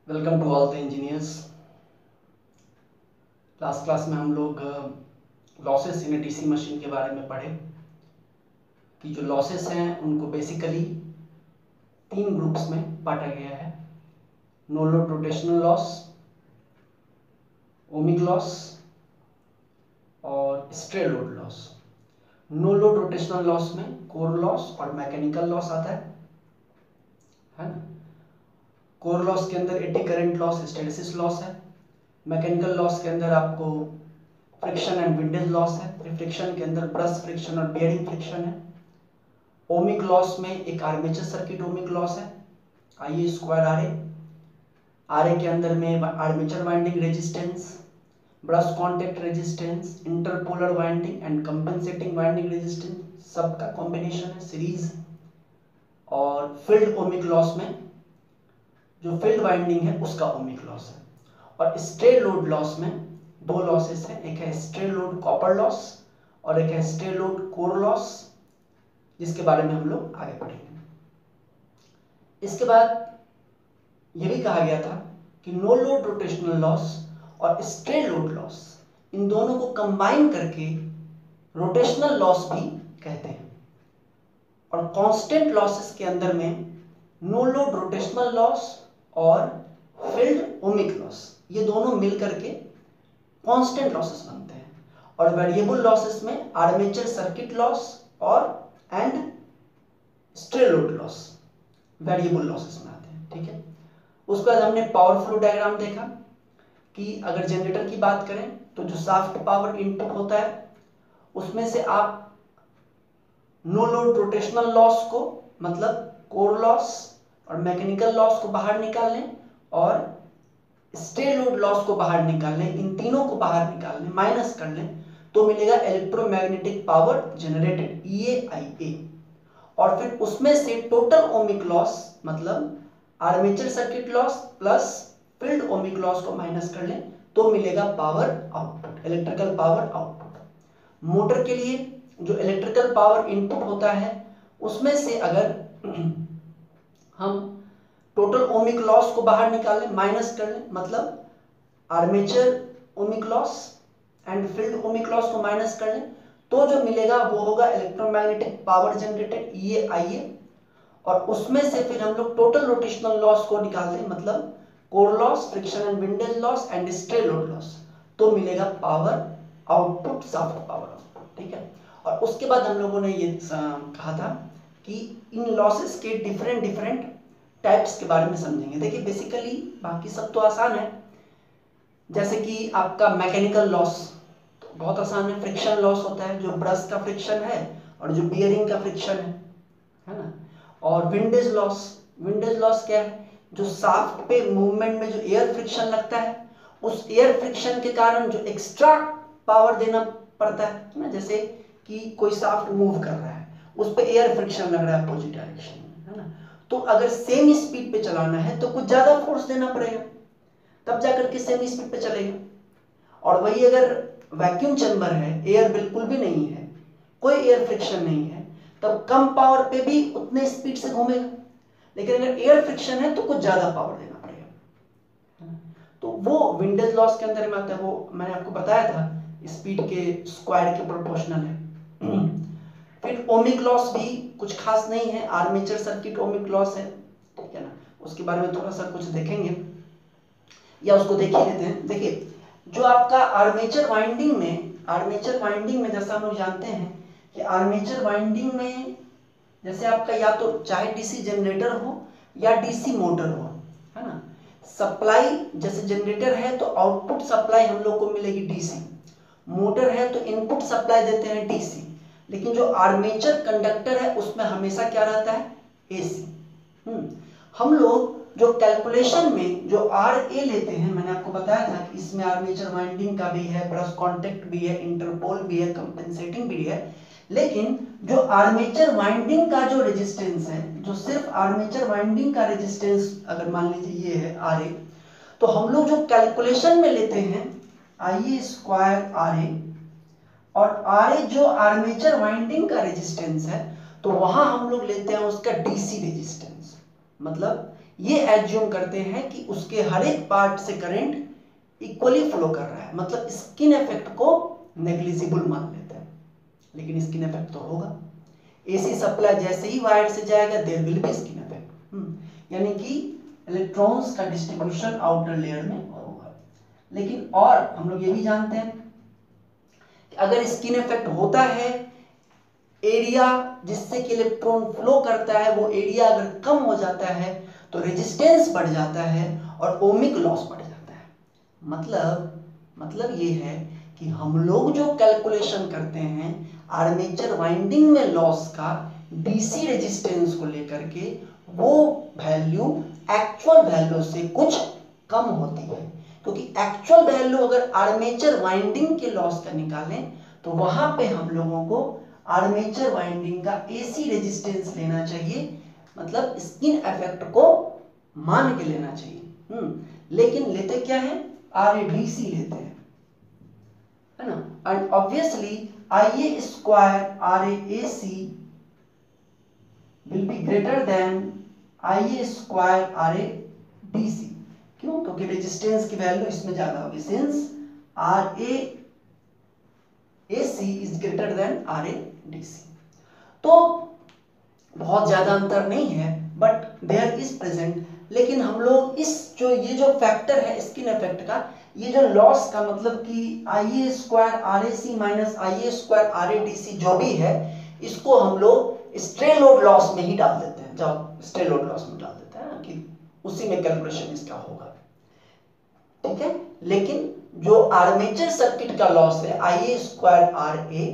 Welcome to all the engineers. Last class में हम लोग लॉसेस इन डीसी मशीन के बारे में पढ़े कि जो लॉसेस हैं उनको बेसिकली 3 ग्रुप्स में बांटा गया है। No load rotational loss, ohmic loss और stray load loss. No load rotational loss में कोर लॉस और मैकेनिकल लॉस आता है ना। कोर लॉस के अंदर eddy current loss, hysteresis loss है। मैकेनिकल लॉस के अंदर आपको फ्रिक्शन एंड विंडेज लॉस है। फ्रिक्शन के अंदर ब्रश फ्रिक्शन और बेयरिंग फ्रिक्शन है। ओमिक लॉस में एक आर्मेचर सर्किट ओमिक लॉस है, I square R A. R A के अंदर में armature winding resistance, brush contact resistance, interpolar winding and compensating winding resistance, सबका कॉम्बिनेशन है सीरीज। और फील्ड ओमिक लॉस में जो फील्ड वाइंडिंग है उसका ओमिक लॉस है। और स्ट्रे लोड लॉस में 2 लॉसेस हैं, एक है स्ट्रे लोड कॉपर लॉस और एक है स्ट्रे लोड कोर लॉस, जिसके बारे में हम लोग आगे पढ़ेंगे। इसके बाद यह भी कहा गया था कि नो लोड रोटेशनल लॉस और स्ट्रे लोड लॉस, इन दोनों को कंबाइन करके रोटेशनल लॉस भी कहते हैं। और कांस्टेंट लॉसेस के अंदर में नो लोड रोटेशनल लॉस और फील्ड ओमिक लॉस, ये दोनों मिलकर के कांस्टेंट लॉसेस बनते हैं। और वेरिएबल लॉसेस में आर्मेचर सर्किट लॉस और and stray load loss variable losses में आते हैं। ठीक है। उसके बाद हमने पावर फ्लो डायग्राम देखा कि अगर जनरेटर की बात करें तो जो शाफ्ट पावर इनपुट होता है उसमें से आप नो लोड रोटेशनल लॉस को, मतलब कोर लॉस और मैकेनिकल लॉस को बाहर निकाल लें और स्ट्रे लोड लॉस को बाहर निकाल लें, इन तीनों को बाहर निकाल लें, माइनस कर लें, तो मिलेगा इलेक्ट्रोमैग्नेटिक पावर जनरेटेड EAIA। और फिर उसमें से टोटल ओमिक लॉस, मतलब armature circuit loss plus field ohmic loss को माइनस कर लें तो मिलेगा power output, electrical power output. Motor के लिए जो इलेक्ट्रिकल पावर इनपुट होता है उसमें से अगर हम टोटल ओमिक लॉस को बाहर निकाल लें, माइनस कर लें, मतलब armature ohmic loss and field ohmic loss को माइनस कर लें, तो जो मिलेगा वो होगा इलेक्ट्रोमैग्नेटिक पावर जनरेटेड EAIA। और उसमें से फिर हम लोग टोटल रोटेशनल लॉस को निकालते हैं, मतलब core loss, friction and windage loss and stray load loss, तो मिलेगा power output, shaft power output. ठीक है। और उसके बाद हम लोगों ने ये कहा था कि इन लॉसेस के डिफरेंट टाइप्स के बारे में समझेंगे। देखिए बेसिकली बाकी सब तो आसान है, जैसे कि आपका मैकेनिकल लॉस तो बहुत आसान है। फ्रिक्शन लॉस होता है जो ब्रश का फ्रिक्शन है और जो बियरिंग का फ्रिक्शन है ना। और विंडेज लॉस क्या है, जो शाफ्ट पे मूवमेंट में जो एयर फ्रिक्शन लगता है उस एयर फ्रिक्शन के कारण जो एक्स्ट्रा पावर देना पड़ता है ना, जैसे कि कोई शाफ्ट मूव कर रहा है उस पे एयर फ्रिक्शन लग रहा है अपोजिट डायरेक्शन में, है ना। तो अगर सेम स्पीड पे चलाना है तो कुछ ज्यादा फोर्स देना पड़ेगा, तब जाकर के सेम स्पीड पे चलेगा। और वही अगर वैक्यूम चैम्बर है, एयर बिल्कुल भी नहीं है, कोई एयर फ्रिक्शन नहीं है, तब कम पावर पे भी उतने स्पीड से घूमेगा। लेकिन अगर एयर फ्रिक्शन है तो कुछ ज्यादा पावर देना पड़ेगा। तो वो विंडेज लॉस के अंदर में आता है, वो मैंने आपको बताया था स्पीड के स्क्वायर के प्रोपोर्शनल है। फिर ओमिक लॉस भी कुछ खास नहीं है, आर्मेचर सर्किट ओमिक लॉस है, ठीक है ना। उसके बारे में थोड़ा सा कुछ देखेंगे या उसको देख ही लेते हैं। देखिए जो आपका आर्मेचर वाइंडिंग में जैसा हम लोग जानते हैं कि आर्मेचर वाइंडिंग में जैसे आपका या तो चाहे डीसी जनरेटर हो या डीसी मोटर हो, है ना। सप्लाई जैसे जनरेटर है तो आउटपुट सप्लाई हम लोग को मिलेगी डीसी, मोटर है तो इनपुट सप्लाई देते हैं डीसी, लेकिन जो आर्मेचर कंडक्टर है उसमें हमेशा क्या रहता है, एसी। हम लोग जो कैलकुलेशन में जो RA लेते हैं, मैंने आपको बताया था कि इसमें आर्मेचर वाइंडिंग का भी है, ब्रश कॉन्टेक्ट भी है, इंटरपोल भी है, कंपेंसेटिंग भी है। लेकिन जो आर्मेचर वाइंडिंग का जो रेजिस्टेंस है, जो सिर्फ आर्मेचर वाइंडिंग का रेजिस्टेंस अगर मान लीजिए ये है RA, तो हम लोग जो कैलकुलेशन में लेते हैं IA स्क्वायर RA, और RA जो आर्मेचर वाइंडिंग का रेजिस्टेंस है तो वहां हम लोग लेते हैं उसका DC रेजिस्टेंस, मतलब ये एज्यूम करते हैं कि उसके हर एक पार्ट से करंट इक्वली फ्लो कर रहा है, मतलब स्किन इफेक्ट को नेग्लिजिबल मान लेते हैं, लेकिन स्किन इफेक्ट तो होगा। एसी सप्लाई जैसे ही वायर से जाएगा there will be skin effect, यानी कि इलेक्ट्रॉन्स का डिस्ट्रीब्यूशन आउटर लेयर में होगा। लेकिन और हम लोग ये भी जानते हैं कि अगर स्किन इफेक्ट होता है, एरिया जिससे कि इलेक्ट्रॉन फ्लो करता है वो एरिया अगर कम हो जाता है तो रेजिस्टेंस बढ़ जाता है और ओमिक लॉस बढ़ जाता है। मतलब ये है कि हम लोग जो कैलकुलेशन करते हैं आर्मेचर वाइंडिंग में लॉस का डीसी रेजिस्टेंस को लेकर के, वो वैल्यू एक्चुअल वैल्यू से कुछ कम होती है, क्योंकि एक्चुअल वैल्यू अगर आर्मेचर वाइंडिंग के लॉस का निकालें तो वहां पे हम लोगों को आर्मेचर वाइंडिंग का एसी रेजिस्टेंस लेना चाहिए, मतलब स्किन इफेक्ट को मान के लेना चाहिए। लेकिन लेते क्या है, आरएडीसी लेते हैं, है ना। And obviously IA square RAAC will be greater than IA square RADC। क्यों? क्योंकि रेजिस्टेंस की वैल्यू इसमें ज्यादा होगी, since RAAC is greater than RADC। तो बहुत ज्यादा अंतर नहीं है, बट देयर इज प्रेजेंट। लेकिन हम लोग इस ये जो फैक्टर है स्किन इफेक्ट का, ये जो लॉस का मतलब कि IA square RAC minus IA square RADC जो भी है, इसको हम लोग स्ट्रे लोड लॉस में ही डाल देते हैं, जब स्ट्रे लोड लॉस में डाल देते हैं कि उसी में कैलकुलेशन इसका होगा, ठीक है। लेकिन जो आर्मेचर सर्किट का लॉस है IA स्क्वायर RA,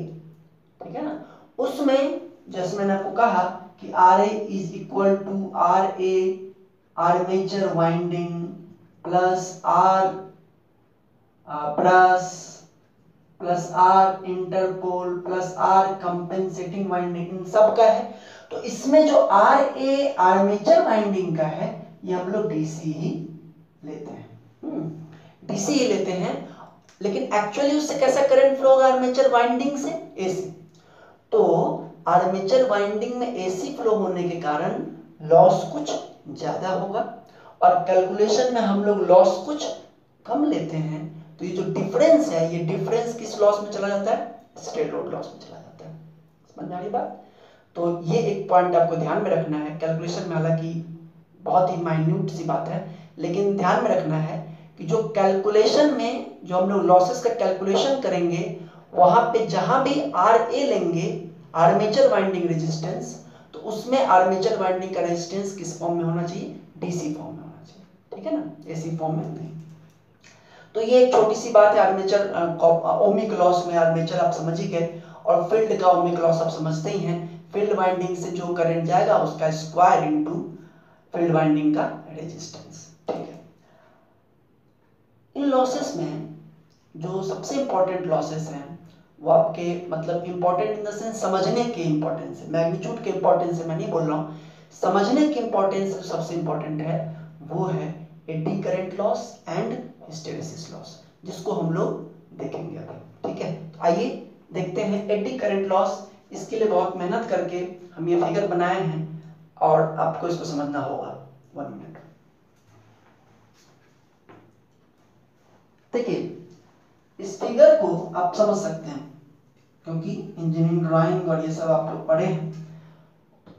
ठीक है ना, उसमें जैसे मैंने आपको कहा कि RA is equal to RA armature winding plus R brush plus R interpole plus R compensating winding, इन सब का है। तो इसमें जो RA आर्मेचर वाइंडिंग का है ये हम लोग DC ही लेते हैं, DC ही लेते हैं। लेकिन एक्चुअली उससे कैसा करंट फ्लो होगा आर्मेचर वाइंडिंग से? AC। तो आर्मेचर वाइंडिंग में AC फ्लो होने के कारण लॉस कुछ ज्यादा होगा और कैलकुलेशन में हम लोग लॉस कुछ कम लेते हैं। तो ये जो डिफरेंस है, ये डिफरेंस किस लॉस में चला जाता है? स्ट्रे लोड लॉस में चला जाता है। समझ में आ रही बात? तो ये एक पॉइंट आपको ध्यान में रखना है कैलकुलेशन में। हालांकि बहुत ही माइन्यूट सी बात है, लेकिन ध्यान में रखना है कि जो कैलकुलेशन में जो हम लोग लॉसेस का कैलकुलेशन करेंगे, वहां पे जहां भी RA लेंगे आर्मेचर वाइंडिंग रेजिस्टेंस, तो उसमें आर्मेचर वाइंडिंग का रेजिस्टेंस किस फॉर्म में होना चाहिए? DC फॉर्म में होना चाहिए, ठीक है ना, AC फॉर्म में नहीं। तो ये एक छोटी सी बात है आर्मेचर ओमिक लॉस में। आर्मेचर आप समझ ही गए, और फील्ड का ओमिक लॉस आप समझते ही हैं। फील्ड वाइंडिंग से जो करंट जाएगा उसका स्क्वायर इनटू फील्ड वाइंडिंग का रेजिस्टेंस, ठीक है। इन लॉसेस में जो सबसे इंपॉर्टेंट लॉसेस हैं वो आपके मतलब इंपॉर्टेंट इन द सेंस समझने के इंपॉर्टेंस है, मैग्नीट्यूड के इंपॉर्टेंस से मैं नहीं बोल रहा हूँ, समझने के इंपॉर्टेंस सबसे इंपॉर्टेंट है वो है AD current loss and hysteresis loss, जिसको हम लोग देखेंगे अभी, ठीक है। तो आइए देखते हैं एडी करंट लॉस। इसके लिए बहुत मेहनत करके हम ये फिगर बनाए हैं और आपको इसको समझना होगा। 1 मिनट। देखिए इस फिगर को आप समझ सकते हैं क्योंकि इंजीनियरिंग ड्राइंग और ये सब आप लोग पढ़े हैं।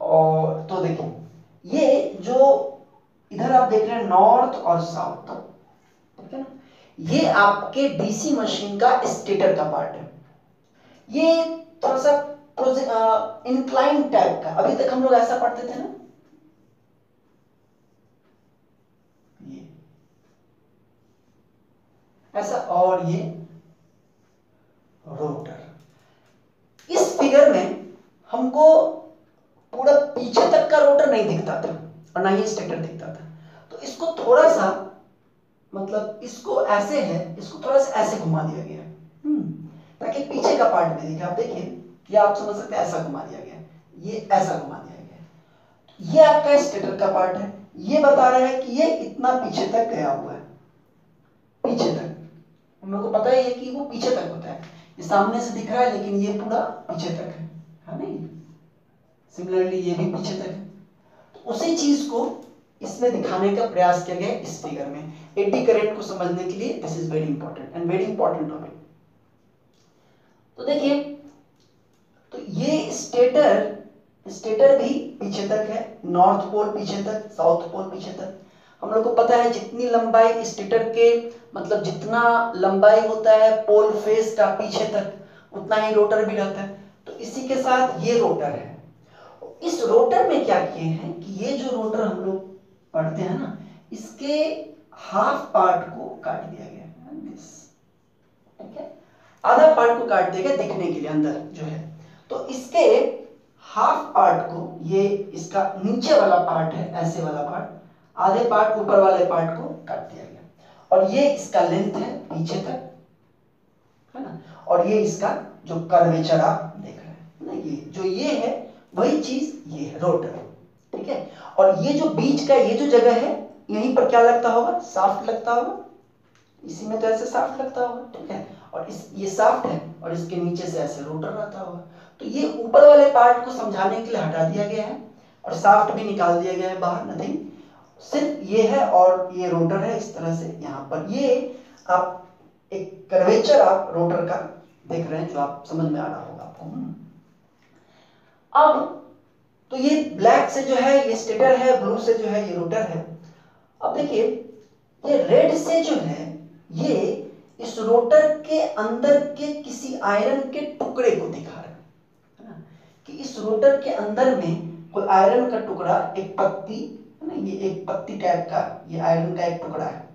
और तो देखिए ये जो इधर आप देख रहे हैं नॉर्थ और साउथ, ठीक है ना, ये आपके डीसी मशीन का स्टेटर का पार्ट है। ये थोड़ा सा इंक्लाइन टाइप का, अभी तक हम लोग ऐसा पढ़ते थे ना, ये ऐसा, और ये रोटर। इस फिगर में हमको पूरा पीछे तक का रोटर नहीं दिखता था और ना ही स्टेटर दिखता था, तो इसको थोड़ा सा मतलब इसको ऐसे है, इसको थोड़ा सा ऐसे घुमा दिया गया ताकि पीछे का पार्ट भी दिखे। आप देखिए ये आप समझ सकते हैं, ऐसा घुमा दिया गया, ये ऐसा घुमा दिया गया। ये आपका स्टेटर का पार्ट है, ये बता रहा है कि ये इतना पीछे तक गया हुआ है, पीछे तक। हम लोग को पता है कि वो पीछे तक होता है, ये सामने से दिख रहा है लेकिन ये पूरा पीछे तक है नहीं? सिमिलरली ये भी पीछे तक है। तो उसी चीज को इसमें दिखाने का प्रयास किया गया इस फिगर में। एडी करंट को समझने के लिए this is very important and very important topic. तो देखिए, तो ये स्टेटर भी पीछे तक है, नॉर्थ पोल पीछे तक, साउथ पोल पीछे तक। हम लोग को पता है जितनी लंबाई स्टेटर के, मतलब जितना लंबाई होता है पोल फेस का पीछे तक, उतना ही रोटर भी रहता है। तो इसी के साथ ये रोटर है। इस रोटर में क्या किए हैं कि ये जो रोटर हम लोग पढ़ते हैं ना, इसके हाफ पार्ट को काट दिया गया है, ठीक है, आधा पार्ट को काट दिया गया दिखने के लिए अंदर जो है। तो इसके हाफ पार्ट को, ये इसका नीचे वाला पार्ट है, ऐसे वाला पार्ट, आधे पार्ट ऊपर वाले पार्ट को काट दिया गया। और ये इसका लेंथ है पीछे तक, है ना, और ये इसका जो कर्वेचर आप देख रहे हैं ना, ये जो ये है वही चीज ये है रोटर, ठीक है। और ये जो बीच का ये जो जगह है, यहीं पर क्या लगता होगा, शाफ्ट लगता होगा, इसी में तो ऐसे शाफ्ट लगता होगा, ठीक है। और ये शाफ्ट है और इसके नीचे से ऐसे रोटर रहता होगा। तो ये ऊपर वाले पार्ट को समझाने के लिए हटा दिया गया है और शाफ्ट भी निकाल दिया गया है बाहर, नथिंग, सिर्फ ये है और ये रोटर है इस तरह से। यहाँ पर ये आप एक कर्वेचर आप रोटर का देख रहे हैं, जो आप समझ में आ रहा होगा आपको। अब तो ये ब्लैक से जो है ये स्टेटर है, ब्लू से जो है ये रोटर है। अब देखिए, ये रेड से जो है ये इस रोटर के अंदर के किसी आयरन के टुकड़े को दिखा रहा है ना, कि इस रोटर के अंदर में कोई आयरन का टुकड़ा, एक पत्ती है ना, ये एक पत्ती टाइप का ये आयरन का एक टुकड़ा है,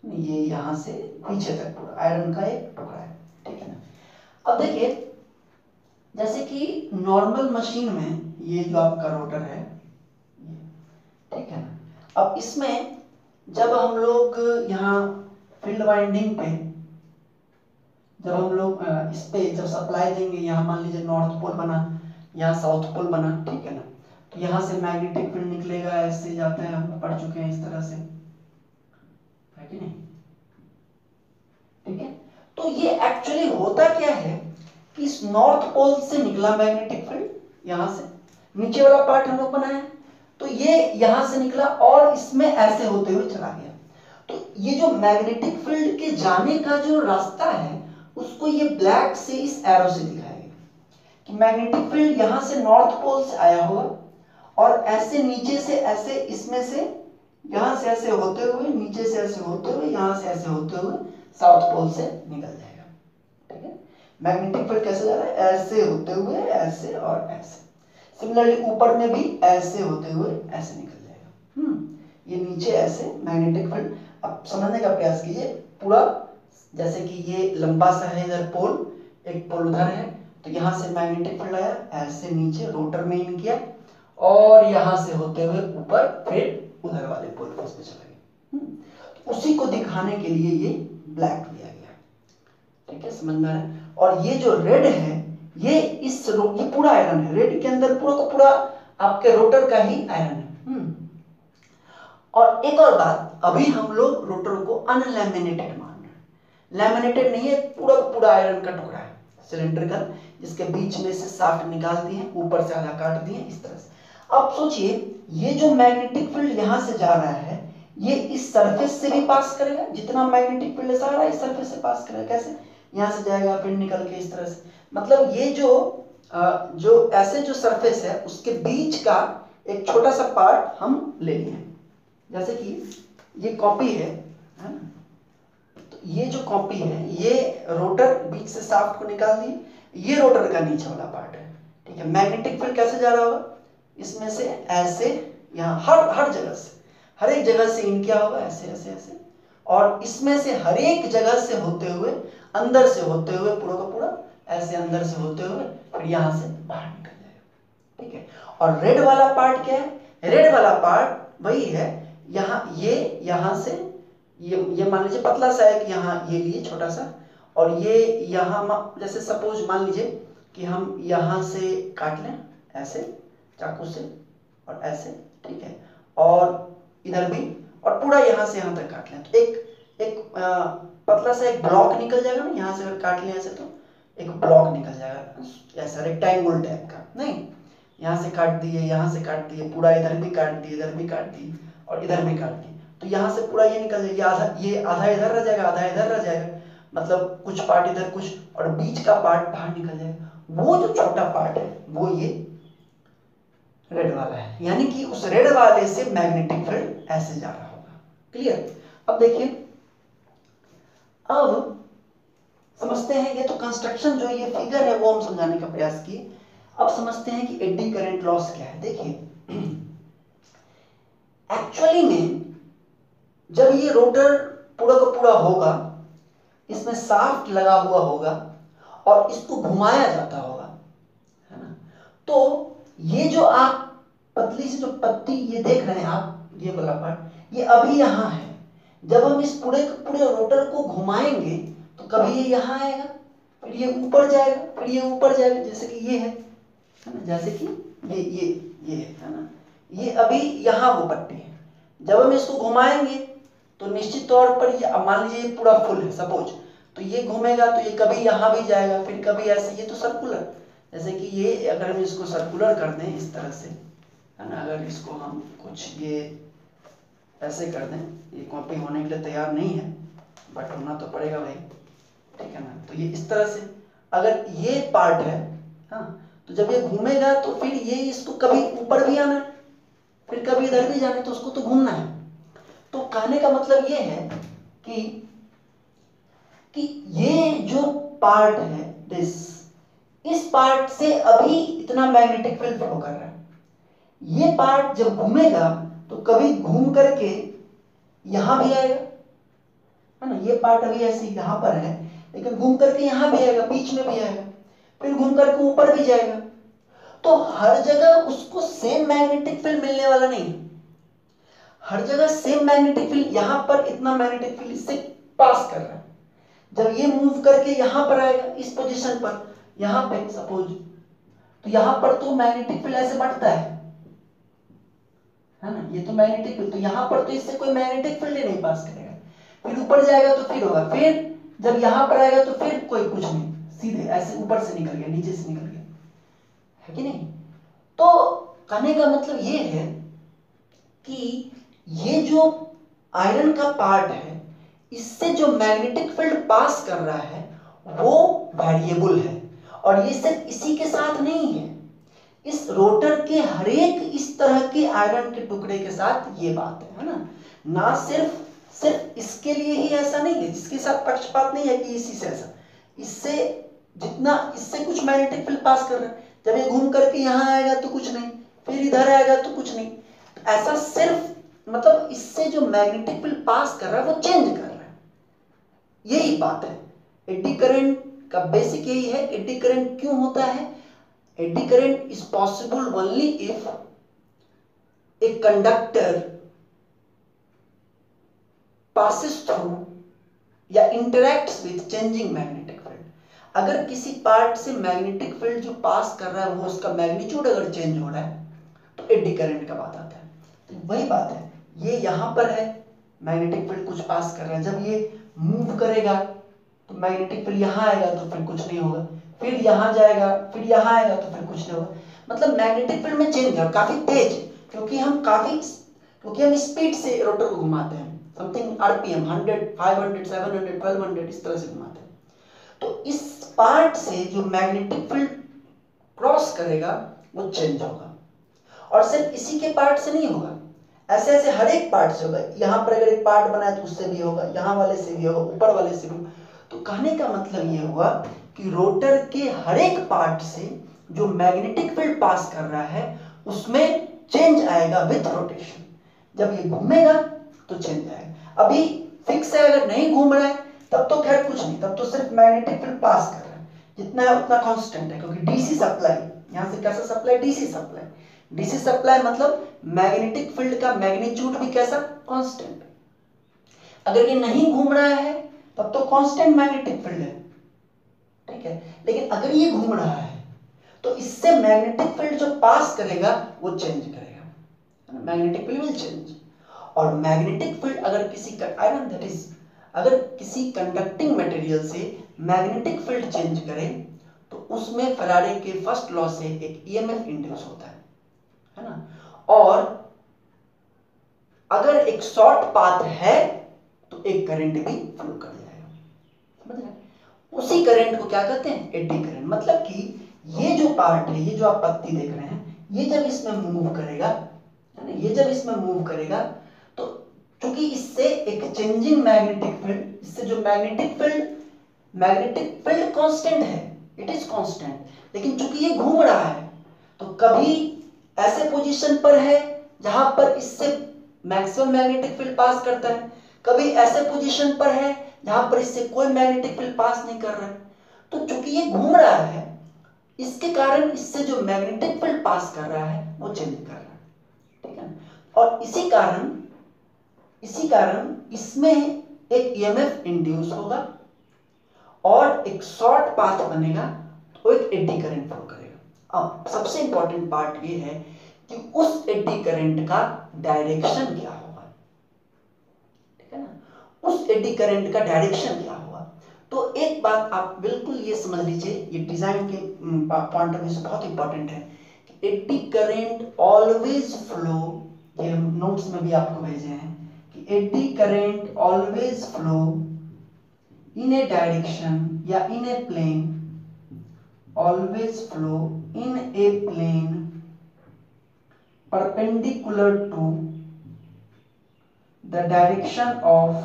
ये यहाँ से पीछे तक पूरा आयरन का एक टुकड़ा है, ठीक है ना। अब देखिए, जैसे कि नॉर्मल मशीन में ये जो आपका रोटर है, ठीक है ना, अब इसमें जब हम लोग यहाँ फील्ड वाइंडिंग पे जब हम लोग इस पे जब सप्लाई देंगे, यहाँ मान लीजिए नॉर्थ पोल बना, यहाँ साउथ पोल बना, ठीक है ना, तो यहाँ से मैग्नेटिक फील्ड निकलेगा, ऐसे जाता है, हम पढ़ चुके हैं इस तरह से, है कि नहीं, ठीक है। तो ये एक्चुअली होता क्या है कि इस नॉर्थ पोल से निकला मैग्नेटिक फील्ड, यहाँ से नीचे वाला पार्ट हम लोग बनाए, तो ये यहाँ से निकला और इसमें ऐसे होते हुए चला गया। तो ये जो मैग्नेटिक फील्ड के जाने का जो रास्ता है, उसको ये ब्लैक से इस एरो से दिखाया गया कि मैग्नेटिक फील्ड यहाँ से नॉर्थ पोल से आया होगा और ऐसे नीचे से ऐसे, इसमें से यहाँ से ऐसे होते हुए, नीचे से ऐसे होते हुए, यहाँ से ऐसे होते हुए साउथ पोल से निकल जाएगा, ठीक है। मैग्नेटिक फील्ड कैसे जा रहा है, ऐसे होते हुए, ऐसे और ऐसे। सिमिलरली ऊपर में भी ऐसे होते हुए ऐसे निकल जाएगा। ये नीचे ऐसे मैग्नेटिक फील्ड, अब समझने का प्रयास कीजिए पूरा, जैसे कि ये लंबा सा है इधर पोल, एक पोल उधर है, तो यहाँ से मैग्नेटिक फील्ड आया, ऐसे नीचे रोटर में इन किया और यहाँ से होते हुए ऊपर, फिर उधर वाले पोल पे चला गया। उसी को दिखाने के लिए ये ब्लैक लिया गया, ठीक है, समझ में आ रहा है। और ये जो रेड है, ये ये पूरा आयरन है, रेड के अंदर पूरा का पूरा आपके रोटर का ही आयरन है। और एक और बात, अभी हम लोग रोटर को अनलैमिनेटेड मान रहे हैं, लैमिनेटेड नहीं है, पूरा पूरा आयरन का टुकड़ा है सिलेंड्रिकल, जिसके बीच में से शाफ्ट निकाल दिए, ऊपर से आधा काट दिए, इस तरह से। अब सोचिए, ये जो मैग्नेटिक फील्ड यहाँ से जा रहा है, ये इस सरफेस से भी पास करेगा, जितना मैग्नेटिक फील्ड जा रहा है इस सरफेस से पास करेगा। कैसे, यहाँ से जाएगा फिर निकल के इस तरह से, मतलब ये जो ऐसे जो सरफेस है उसके बीच का एक छोटा सा पार्ट हम ले लिए, जैसे कि ये कॉपी है ना, तो ये जो कॉपी है, ये रोटर बीच से शाफ्ट को निकाल दिए, ये रोटर का नीचे वाला पार्ट है, ठीक है। मैग्नेटिक फील्ड कैसे जा रहा होगा, इसमें से ऐसे, यहाँ हर जगह से, हर एक जगह से इन किया होगा, ऐसे ऐसे ऐसे, और इसमें से हर एक जगह से होते हुए, अंदर से होते हुए पूरा का पूरा ऐसे अंदर से होते हुए फिर यहाँ से बाहर निकल जाएगा, ठीक है। और रेड वाला पार्ट क्या है, रेड वाला पार्ट वही है, यहाँ ये यहाँ से ये मान लीजिए पतला सा है कि यहाँ ये लिए छोटा सा, और ये यहाँ जैसे सपोज मान लीजिए कि हम यहाँ से काट लें ऐसे चाकू से और ऐसे, ठीक है, और इधर भी, और पूरा यहाँ से यहाँ तक काट लें, तो एक पतला सा एक ब्लॉक निकल जाएगा ना, यहाँ से अगर काट लें ऐसे तो एक ब्लॉक निकल जाएगा, ऐसा रेक्टेंगल टाइप का। नहीं, यहाँ से काट दिए, यहाँ से काट दिए, पूरा इधर भी काट दिए, इधर भी काट दिए, और इधर भी काट दिए, तो यहाँ से पूरा ये निकल जाएगा, ये आधा इधर रह जाएगा, आधा इधर रह जाएगा, मतलब कुछ पार्ट इधर कुछ, और बीच का पार्ट बाहर निकल जाएगा। वो जो छोटा पार्ट है वो ये रेड वाला है, यानी कि उस रेड वाले से मैग्नेटिक फील्ड ऐसे जा रहा होगा। क्लियर? अब देखिए, अब समझते हैं, ये तो कंस्ट्रक्शन जो ये फिगर है वो हम समझाने का प्रयास किए। अब समझते हैं कि एडी करंट लॉस क्या है। देखिए एक्चुअली में जब ये रोटर पूरा का पूरा होगा, इसमें शाफ्ट लगा हुआ होगा और इसको घुमाया जाता होगा, है ना, तो ये जो आप पतली सी जो पत्ती ये देख रहे हैं आप, ये वाला पार्ट, ये अभी यहाँ है। जब हम इस पूरे रोटर को घुमाएंगे तो कभी ये यहाँ आएगा, फिर ये ऊपर जाएगा, फिर ये ऊपर जाएगा, जैसे कि ये है ना, जैसे कि ये है ना, ये अभी यहाँ वो पट्टी है। जब हम इसको घुमाएंगे तो निश्चित तौर पर ये, मान लीजिए ये पूरा फुल है सपोज, तो ये घूमेगा तो ये कभी यहाँ भी जाएगा, फिर कभी ऐसे, ये तो सर्कुलर, जैसे कि ये अगर हम इसको सर्कुलर कर दें इस तरह से, है ना, अगर इसको हम कुछ ये ऐसे कर दें, ये कॉपी होने के लिए तैयार नहीं है बट होना तो पड़ेगा भाई, ठीक है ना, तो ये इस तरह से अगर ये पार्ट है, हाँ, तो जब ये घूमेगा तो फिर ये इसको कभी ऊपर भी आना है, फिर कभी इधर भी जाना, तो उसको तो घूमना है। तो कहने का मतलब ये है कि ये जो पार्ट है दिस, इस पार्ट से अभी इतना मैग्नेटिक फील्ड फ्लो कर रहा है। ये पार्ट जब घूमेगा तो कभी घूम करके यहां भी आएगा, है ना, ये पार्ट अभी ऐसे यहां पर है, लेकिन घूम करके यहां भी आएगा, बीच में भी आएगा, फिर घूम करके ऊपर भी जाएगा। तो हर जगह उसको सेम मैग्नेटिक फील्ड मिलने वाला नहीं है। हर जगह सेम मैग्नेटिक फील्ड, यहां पर इतना मैग्नेटिक फील्ड इससे पास कर रहा है, जब ये मूव करके यहां पर आएगा इस पोजीशन पर, यहां पे सपोज, तो यहां पर तो मैग्नेटिक फील्ड ऐसे बढ़ता है ना, ये तो मैग्नेटिक फील्ड, तो यहां पर तो इससे कोई मैग्नेटिक फील्ड ही नहीं पास करेगा, फिर ऊपर जाएगा तो फिर होगा, फिर जब यहां पर आएगा तो फिर कोई कुछ नहीं, सीधे ऐसे ऊपर से निकल गया, नीचे से निकल गया, है कि नहीं। तो कहने का मतलब ये है कि ये जो आयरन का पार्ट है, इससे जो मैग्नेटिक फील्ड पास कर रहा है वो वेरिएबल है, और ये सिर्फ इसी के साथ नहीं है, इस रोटर के हर एक इस तरह के आयरन के टुकड़े के साथ ये बात है ना, ना सिर्फ इसके लिए ही ऐसा नहीं है, जिसके साथ पक्षपात नहीं है कि इसी से ऐसा, इससे जितना इससे कुछ मैग्नेटिक फील्ड पास कर रहा है, जब ये घूम करके यहाँ आएगा तो कुछ नहीं, फिर इधर आएगा तो कुछ नहीं, तो ऐसा सिर्फ मतलब इससे जो मैग्नेटिक फील्ड पास कर रहा है वो चेंज कर रहा है, यही बात है। एडी करंट का बेसिक यही है। एडी करंट क्यों होता है? Eddy current is possible only if a conductor passes through या interacts with changing magnetic field। अगर किसी पार्ट से मैग्नेटिक फील्ड जो पास कर रहा है वो उसका मैग्नीट्यूड अगर चेंज हो रहा है तो एडी करंट का बात आता है। तो वही बात है, ये यहाँ पर है, मैग्नेटिक फील्ड कुछ पास कर रहा है, जब ये मूव करेगा तो मैग्नेटिक फील्ड यहाँ आएगा तो फिर कुछ नहीं होगा, फिर यहाँ जाएगा, फिर यहाँ आएगा तो फिर कुछ नहीं होगा, मतलब मैग्नेटिक फील्ड में चेंज है काफी तेज, क्योंकि हम स्पीड से रोटर को घुमाते हैं, समथिंग आरपीएम 100, 500, 700, 1200 इस तरह से घुमाते हैं। तो इस पार्ट से जो मैग्नेटिक फील्ड क्रॉस करेगा वो चेंज होगा, और सिर्फ इसी के पार्ट से नहीं होगा, ऐसे ऐसे हर एक पार्ट से होगा। यहाँ पर अगर एक पार्ट बना है तो उससे भी होगा, यहाँ वाले से भी होगा, ऊपर वाले से भी। तो कहने का मतलब ये हुआ कि रोटर के हर एक पार्ट से जो मैग्नेटिक फील्ड पास कर रहा है उसमें चेंज आएगा विथ रोटेशन। जब ये घूमेगा तो चेंज आएगा। अभी फिक्स है, अगर नहीं घूम रहा है तब तो खैर कुछ नहीं, तब तो सिर्फ मैग्नेटिक फील्ड पास कर रहा है, जितना है उतना कांस्टेंट है, क्योंकि डीसी सप्लाई, यहाँ से कैसा supply? DC supply. DC supply मतलब मैग्नेटिक फील्ड का मैग्नीट्यूड भी कैसा? कांस्टेंट। अगर ये नहीं घूम रहा है तब तो कांस्टेंट मैग्नेटिक फील्ड है, ठीक है, लेकिन अगर ये घूम रहा है तो इससे मैग्नेटिक फील्ड जो पास करेगा वो चेंज करेगा, मैग्नेटिक फील्ड विल चेंज। और मैग्नेटिक फील्ड अगर किसी आयरन दैट इज अगर किसी कंडक्टिंग मटेरियल से मैग्नेटिक फील्ड चेंज करे तो उसमें फैराडे के फर्स्ट लॉ से एक ईएमएफ इंड्यूस होता है ना, और अगर एक शॉर्ट पाथ है तो एक करंट भी फ्लो कर जाएगा, समझ रहे? उसी करंट को क्या कहते हैं? Eddy current. मतलब कि ये जो पार्ट है, ये जो आप पत्ती देख रहे हैं, ये जब इसमें मूव करेगा, है ना, ये जब इसमें मूव करेगा तो क्योंकि इससे एक चेंजिंग मैग्नेटिक फील्ड, इससे जो मैग्नेटिक फील्ड कांस्टेंट है, इट इज कांस्टेंट, लेकिन चूंकि ये घूम रहा है तो कभी ऐसे पोजीशन पर है जहां पर इससे मैक्सिमम मैग्नेटिक फील्ड पास करता है, कभी ऐसे पोजीशन पर है जहां पर इससे कोई मैग्नेटिक फील्ड पास नहीं कर रहा है। तो चूंकि ये घूम रहा है, इसके कारण इससे जो मैग्नेटिक फील्ड पास कर रहा है वो चेंज कर रहा है, ठीक है। और इसी कारण इसमें एक ईएमएफ इंड्यूस होगा और एक शॉर्ट पाथ बनेगा तो एक एडी करंट फ्लो करेगा। अब सबसे इंपॉर्टेंट पार्ट ये है कि उस एडी करंट का डायरेक्शन क्या होगा, ठीक है ना, उस एडी करंट का डायरेक्शन क्या होगा। तो एक बात आप बिल्कुल ये समझ लीजिए, ये डिजाइन के पॉइंट ऑफ व्यू से बहुत इंपॉर्टेंट है कि एडी करंट ऑलवेज फ्लो, ये नोट्स में भी आपको भेजे हैं कि eddy current always flow in a direction या in a plane, always flow in a plane perpendicular to the direction of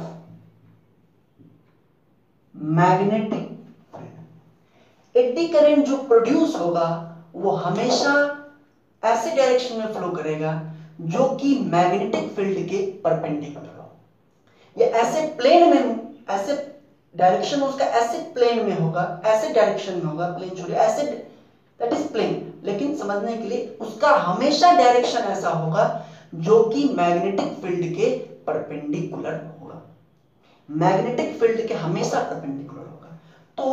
magnetic field। Eddy current जो प्रोड्यूस होगा वो हमेशा ऐसे डायरेक्शन में फ्लो करेगा जो कि मैग्नेटिक फील्ड के परपेंडिकुलर हो, या ऐसे प्लेन में, ऐसे डायरेक्शन उसका ऐसे प्लेन में होगा, ऐसे डायरेक्शन में होगा, प्लेन छोड़िए, ऐसे दैट इज प्लेन, लेकिन समझने के लिए उसका हमेशा डायरेक्शन ऐसा होगा जो कि मैग्नेटिक फील्ड के परपेंडिकुलर होगा, मैग्नेटिक फील्ड के हमेशा परपेंडिकुलर होगा। तो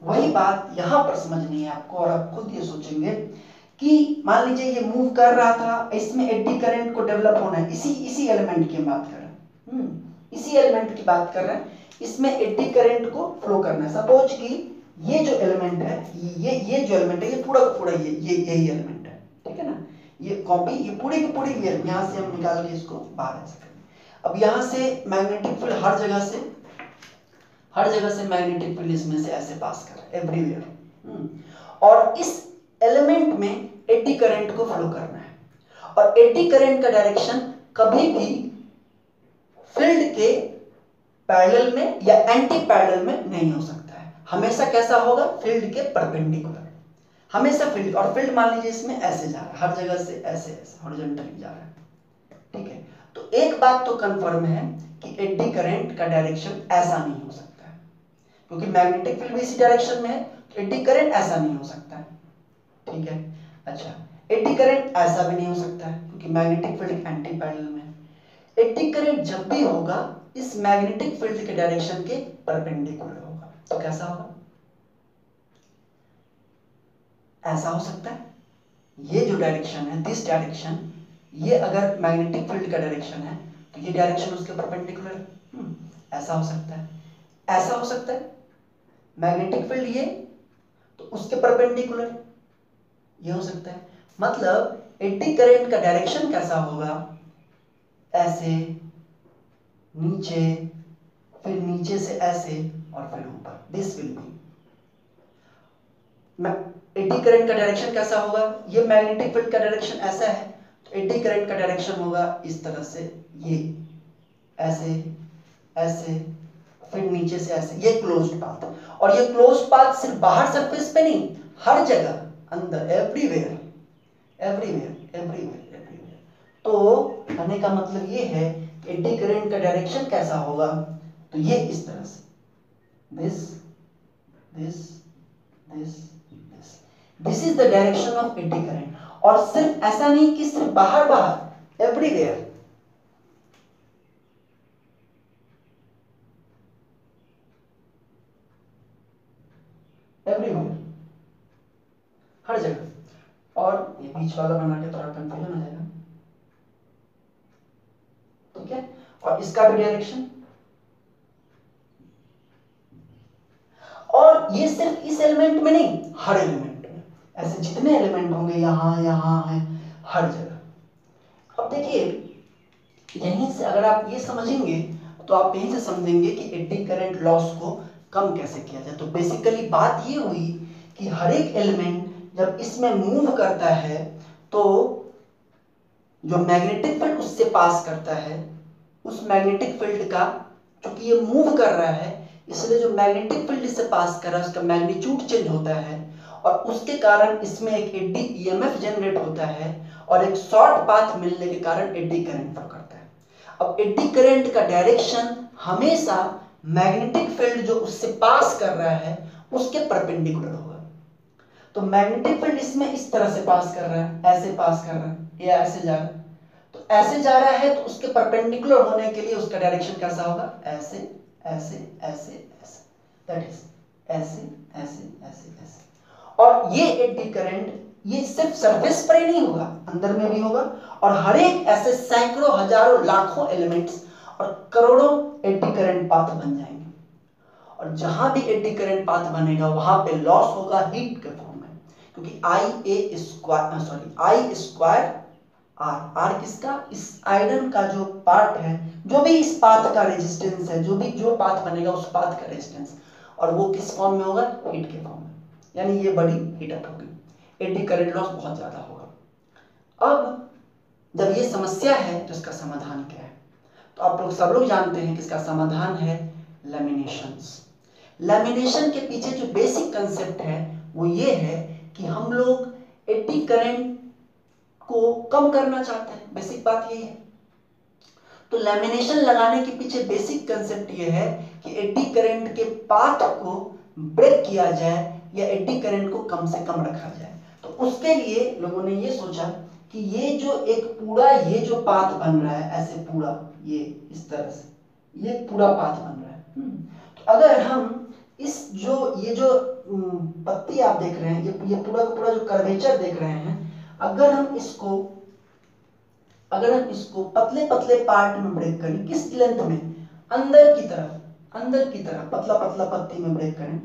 वही बात यहां पर समझनी है आपको, और आप खुद ये सोचेंगे कि मान लीजिए ये मूव कर रहा था, इसमें एडी करंट को डेवलप होना है, इसी एलिमेंट की बात कर रहे हैं, इसी एलिमेंट की बात कर रहे हैं, इसमें एडी करंट को फ्लो करना है। सपोज कि ये जो एलिमेंट है, ये जो एलिमेंट है, ये पूरा का पूरा यही एलिमेंट है, ठीक है ना, ये कॉपी, ये पूरी की पूरी, ये यहां से हम निकाल के इसको बाहर ऐसे करेंगे। अब यहां से मैग्नेटिक फील्ड हर जगह से मैग्नेटिक फील्ड इसमें से ऐसे पास कर रहा है एवरीवेयर, और इस एलिमेंट में एडी करंट को फ्लो करना है, और एडी करंट का डायरेक्शन कभी भी फील्ड के पैरेलल में या एंटी पैरेलल में नहीं हो सकता है, हमेशा कैसा होगा? फील्ड के परपेंडिकुलर, हमेशा फील्ड। और फील्ड मान लीजिए इसमें ऐसे जा रहा है, हर जगह से ऐसे हॉरिजॉन्टली जा रहा है, ठीक है। तो एक बात तो कंफर्म है कि एडी करंट का डायरेक्शन ऐसा नहीं हो सकता है, क्योंकि मैग्नेटिक फील्ड भी इसी डायरेक्शन में है, तो एडी करंट ऐसा नहीं हो सकता है, ठीक है। अच्छा, एडी करंट ऐसा भी नहीं हो सकता है क्योंकि मैग्नेटिक फील्ड एंटी पैरेलल में है। एडी करंट जब भी होगा इस मैग्नेटिक फील्ड के डायरेक्शन के परपेंडिकुलर होगा, तो कैसा होगा? ऐसा हो सकता है, ये जो डायरेक्शन है, दिस डायरेक्शन, ये अगर मैग्नेटिक फील्ड का डायरेक्शन है तो ये डायरेक्शन उसके परपेंडिकुलर है, ऐसा हो सकता है, ऐसा हो सकता है, मैग्नेटिक फील्ड ये तो उसके परपेंडिकुलर ये हो सकता है। मतलब एडी करंट का डायरेक्शन कैसा होगा? ऐसे, नीचे, फिर नीचे से ऐसे और फिर ऊपर, this will be. Eddy current का डायरेक्शन कैसा होगा? ये मैग्नेटिक फील्ड का डायरेक्शन ऐसा है, तो एडी करंट का डायरेक्शन होगा इस तरह से, ये ऐसे ऐसे, फिर नीचे से ऐसे, ये क्लोज्ड पाथ। और ये क्लोज्ड पाथ सिर्फ बाहर सरफेस पे नहीं, हर जगह, अंदर, एवरीवेयर। तो कहने का मतलब ये है एडी करंट का डायरेक्शन कैसा होगा? तो ये इस तरह से, this is the direction of eddy current. और सिर्फ ऐसा नहीं कि सिर्फ बाहर, एवरीवेयर, हर जगह। और ये बीच वाला बना के थोड़ा कंफ्यूजन हो जाएगा, ठीक है। और इसका भी डायरेक्शन, और ये सिर्फ इस एलिमेंट में नहीं, हर एलिमेंट में, ऐसे जितने एलिमेंट होंगे यहां है, हर जगह। अब देखिए यहीं से अगर आप ये समझेंगे तो आप यहीं से समझेंगे कि एडी करंट लॉस को कम कैसे किया जाए। तो बेसिकली बात ये हुई कि हर एक एलिमेंट जब इसमें मूव करता है तो जो मैग्नेटिक फील्ड उससे पास करता है, उस मैग्नेटिक फील्ड का, क्योंकि ये मूव कर रहा है इसलिए जो मैग्नेटिक फील्ड इससे पास कर रहा है उसका मैग्नीट्यूड चेंज होता है और उसके कारण इसमें एक एडी ईएमएफ जनरेट होता है और एक शॉर्ट पाथ मिलने के कारण एडी करंट फ्लो करता है। अब एडी करंट का डायरेक्शन हमेशा मैग्नेटिक फील्ड जो उससे पास कर रहा है उसके परपेंडिकुलर होगा। तो मैग्नेटिक फील्ड इसमें इस तरह से पास कर रहा है, ऐसे पास कर रहा है या ऐसे जा रहा है, तो ऐसे जा रहा है तो उसके परपेंडिकुलर होने के लिए उसका डायरेक्शन कैसा होगा, ऐसे ऐसे ऐसे ऐसे, दैट इज ऐसे ऐसे ऐसे ऐसे। और ये एडी करंट ये सिर्फ सरफेस पर ही नहीं होगा, अंदर में भी होगा और हर एक ऐसे सैकड़ों हजारों लाखों एलिमेंट्स और करोड़ों एडी करंट पाथ बन जाएंगे। और जहां भी एडी करंट पाथ बनेगा वहां पे लॉस होगा हीट के फॉर्म में, क्योंकि आई स्क्वायर आर किसका, इस आयरन का जो पार्ट है, जो भी इस पाथ का रेजिस्टेंस है, जो पाथ बनेगा उस पाथ का रेजिस्टेंस, और वो किस फॉर्म में होगा, हीट के फॉर्म में, यानी ये बड़ी हीट अप होगी, एडी करंट लॉस बहुत ज्यादा होगा। अब जब ये समस्या है तो इसका समाधान क्या है, तो आप लोग सब लोग जानते हैं कि इसका समाधान है लैमिनेशंस। लैमिनेशन के पीछे जो बेसिक कंसेप्ट है वो ये है कि हम लोग एडी करंट को कम करना चाहते हैं, बेसिक बात यही है। तो लैमिनेशन लगाने के पीछे बेसिक कंसेप्ट ये है कि एडी करंट के पाथ को ब्रेक किया जाए या एडी करंट को कम से कम रखा जाए। तो उसके लिए लोगों ने ये सोचा कि ये जो एक पूरा ये जो पाथ बन रहा है, ऐसे पूरा ये इस तरह से ये पूरा पाथ बन रहा है, तो अगर हम इस ये जो पत्ती आप देख रहे हैं, ये पूरा का पूरा जो कर्वेचर देख रहे हैं, अगर हम इसको पतले पतले पार्ट में ब्रेक करें, किस लेंथ में, अंदर की तरफ पतला पतला पत्ती में ब्रेक करें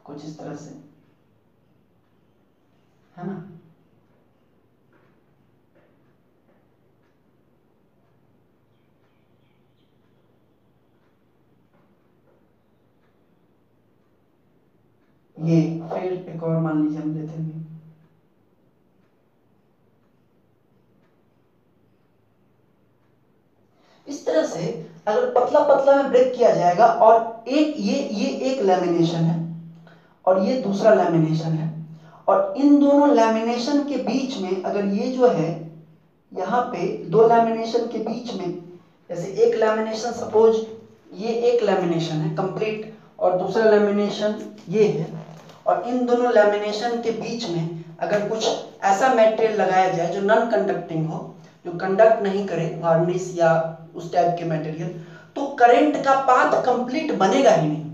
कुछ इस तरह से, है ना, ये फिर एक और मान लीजिए हम लेते हैं, इस तरह से अगर पतला पतला में ब्रेक किया जाएगा और एक ये एक लैमिनेशन है और ये दूसरा लैमिनेशन है, और इन दोनों लैमिनेशन के बीच में अगर ये जो है यहाँ पे दो लैमिनेशन के बीच में, जैसे एक लैमिनेशन सपोज ये एक लैमिनेशन है कंप्लीट और दूसरा लैमिनेशन ये है, और इन दोनों लैमिनेशन के बीच में अगर कुछ ऐसा मटेरियल लगाया जाए जो नॉन कंडक्टिंग हो, जो कंडक्ट नहीं करे, वार्निश या उस टाइप के मटेरियल, तो करंट का पाथ कंप्लीट बनेगा ही नहीं।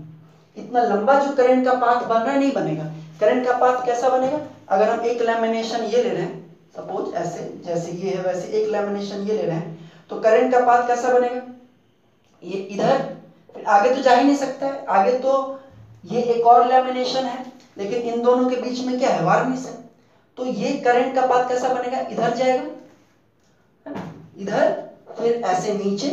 इतना लंबा जो करंट का पाथ बन रहा है नहीं बनेगा। करंट का पाथ कैसा बनेगा, अगर हम एक लैमिनेशन ये ले रहे हैं सपोज ऐसे, जैसे ये है वैसे एक लैमिनेशन ये ले रहे हैं, तो करंट का पाथ कैसा बनेगा, ये इधर, फिर आगे तो जा ही नहीं सकता है, आगे तो ये एक और लैमिनेशन है, लेकिन इन दोनों के बीच में क्या है, वार्निश है, तो ये करंट का पाथ कैसा बनेगा, इधर जाएगा, है ना, इधर, फिर ऐसे नीचे,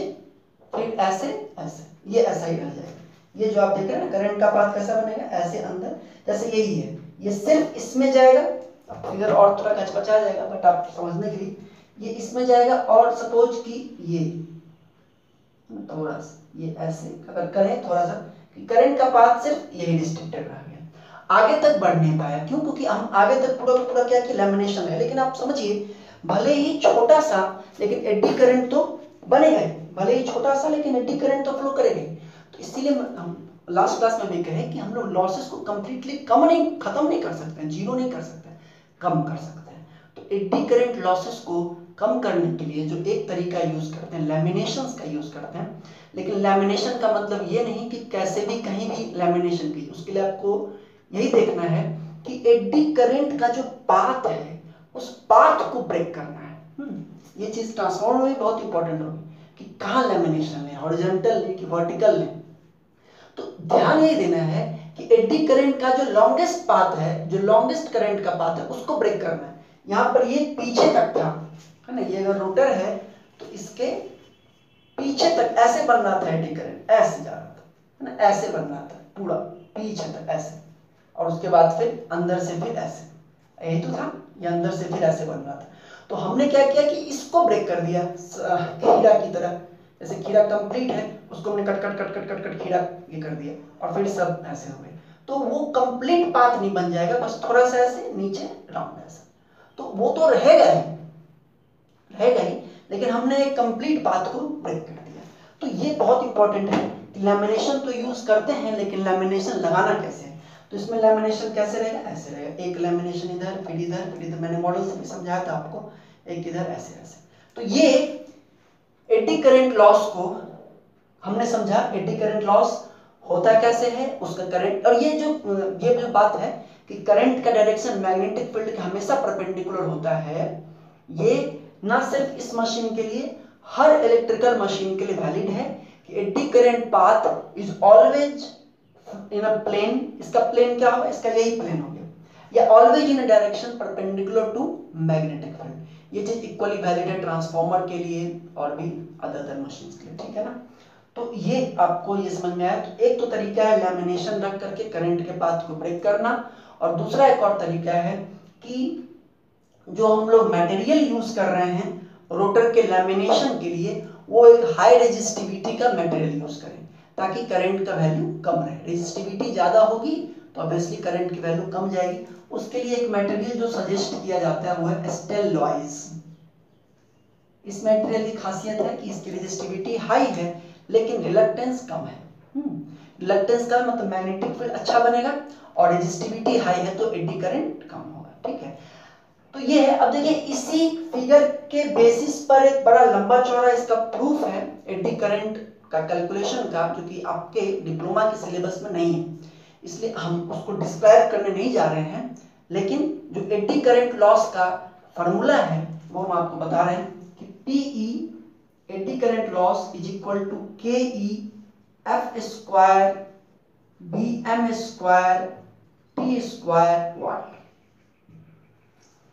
फिर ऐसे ऐसे, ये ऐसा ही रह जाएगा। ये जो आप देख रहे हैं ना करंट का पाथ कैसा बनेगा, ऐसे अंदर, जैसे यही है, ये सिर्फ इसमें जाएगा, अब फिगर और थोड़ा कचपचा जाएगा बट आप समझने के लिए, ये इसमें जाएगा, और सपोज कि ये थोड़ा सा ये ऐसे अगर करें थोड़ा सा, करंट का पाथ सिर्फ यही रिस्ट्रिक्टेड रह गया, आगे तक बढ़ नहीं पाया। क्यों, क्योंकि हम आगे तक पूरा का पूरा क्या कि लैमिनेशन है, लेकिन आप समझिए भले ही छोटा सा लेकिन एडी करंट तो बनेगा, भले ही छोटा सा लेकिन एडी करंट तो फ्लो करेगा। तो इसीलिए हम लास्ट क्लास में भी कहे कि हम लोग लॉसेस को कंप्लीटली खत्म नहीं कर सकते हैं, जीरो नहीं कर सकते, कम कर सकते हैं। तो एडी करंट लॉसेस को कम करने के लिए जो एक तरीका यूज करते हैं, लैमिनेशंस का यूज करते हैं। लेकिन लैमिनेशन का मतलब ये नहीं कि कैसे भी कहीं भी लैमिनेशन कीजिए, उसके लिए आपको यही देखना है कि एडी करंट का जो पाथ है उस पाथ को ब्रेक करना है। ये चीज ट्रांसफॉर्मर में बहुत इंपॉर्टेंट होगी कि कहाँ लैमिनेशन है, हॉरिजॉन्टल है कि वर्टिकल है। तो ध्यान ये देना है कि एडी करंट का जो लॉन्गेस्ट पाथ है, जो लॉन्गेस्ट करंट का पाथ है उसको ब्रेक करना है। यहाँ पर ये पीछे तक था, है ना, ये अगर रोटर है तो इसके पीछे तक ऐसे बन रहा था एडी करंट, ऐसे जा रहा था, है ना, ऐसे बन रहा था पूरा पीछे तक ऐसे, और उसके बाद फिर अंदर से फिर ऐसे, यही तो था, ये अंदर से फिर ऐसे बन रहा था। तो हमने क्या किया कि इसको ब्रेक कर दिया खीरा की तरह, जैसे खीरा कंप्लीट है उसको हमने cut cut cut cut cut cut खीरा ये कर दिया, और फिर सब ऐसे हो गए। तो वो कंप्लीट पाथ नहीं बन जाएगा, बस थोड़ा सा ऐसे नीचे राउंड ऐसा, तो वो तो रहेगा ही, लेकिन हमने एक कंप्लीट पाथ को ब्रेक कर दिया। तो ये बहुत इंपॉर्टेंट है कि लैमिनेशन तो यूज करते हैं, लेकिन लैमिनेशन लगाना कैसे है। तो इसमें लैमिनेशन कैसे रहेगा, ऐसे रहेगा, एक लैमिनेशन इधर फिर इधर फिर इधर, मैंने मॉडल से भी समझाया था आपको, एक इधर ऐसे ऐसे। तो ये एडी करंट लॉस को हमने समझा, एडी करंट लॉस होता कैसे है, उसका करंट, और ये जो बात है कि करंट का डायरेक्शन मैग्नेटिक फील्ड के हमेशा परपेंडिकुलर होता है, ये ना सिर्फ इस मशीन के लिए, हर इलेक्ट्रिकल मशीन के लिए वैलिड है कि eddy current path is always in a plane. इसका प्लेन क्या होगा, इसका यही प्लेन हो गया, या always in a direction perpendicular to magnetic field. ये चीज इक्वली वैलिड है ट्रांसफार्मर के लिए और भी अदर मशीन्स के लिए, ठीक है ना। तो ये आपको ये समझ में आया। तो एक तो तरीका है लैमिनेशन रख करके करंट के पाथ को ब्रेक करना, और दूसरा एक और तरीका है कि जो हम लोग मटेरियल यूज कर रहे हैं रोटर के लैमिनेशन के लिए, वो एक हाई रेजिस्टिविटी का मटेरियल यूज करें ताकि करंट का वैल्यू कम रहे। रेजिस्टिविटी ज्यादा होगी तो ऑब्वियसली करंट की वैल्यू कम जाएगी। उसके लिए एक मटेरियल जो सजेस्ट किया जाता है वो है स्टेलॉइज। इस मटेरियल की खासियत है कि इसकी रेजिस्टिविटी हाई है लेकिन रिलक्टेंस कम है। रिलक्टेंस का मतलब मैग्नेटिक फील्ड अच्छा बनेगा, और रेजिस्टिविटी हाई है तो एडी करंट कम होगा, ठीक है। तो ये है। अब देखिए इसी फिगर के बेसिस पर एक बड़ा लंबा चौड़ा इसका प्रूफ है एडी करंट का कैलकुलेशन का, जो कि आपके डिप्लोमा के सिलेबस में नहीं है, इसलिए हम उसको डिस्क्राइब करने नहीं जा रहे हैं। लेकिन जो एडी करंट लॉस का फॉर्मूला है वो हम आपको बता रहे हैं कि PE eddy current loss is equal to KE F square BM square T square watt,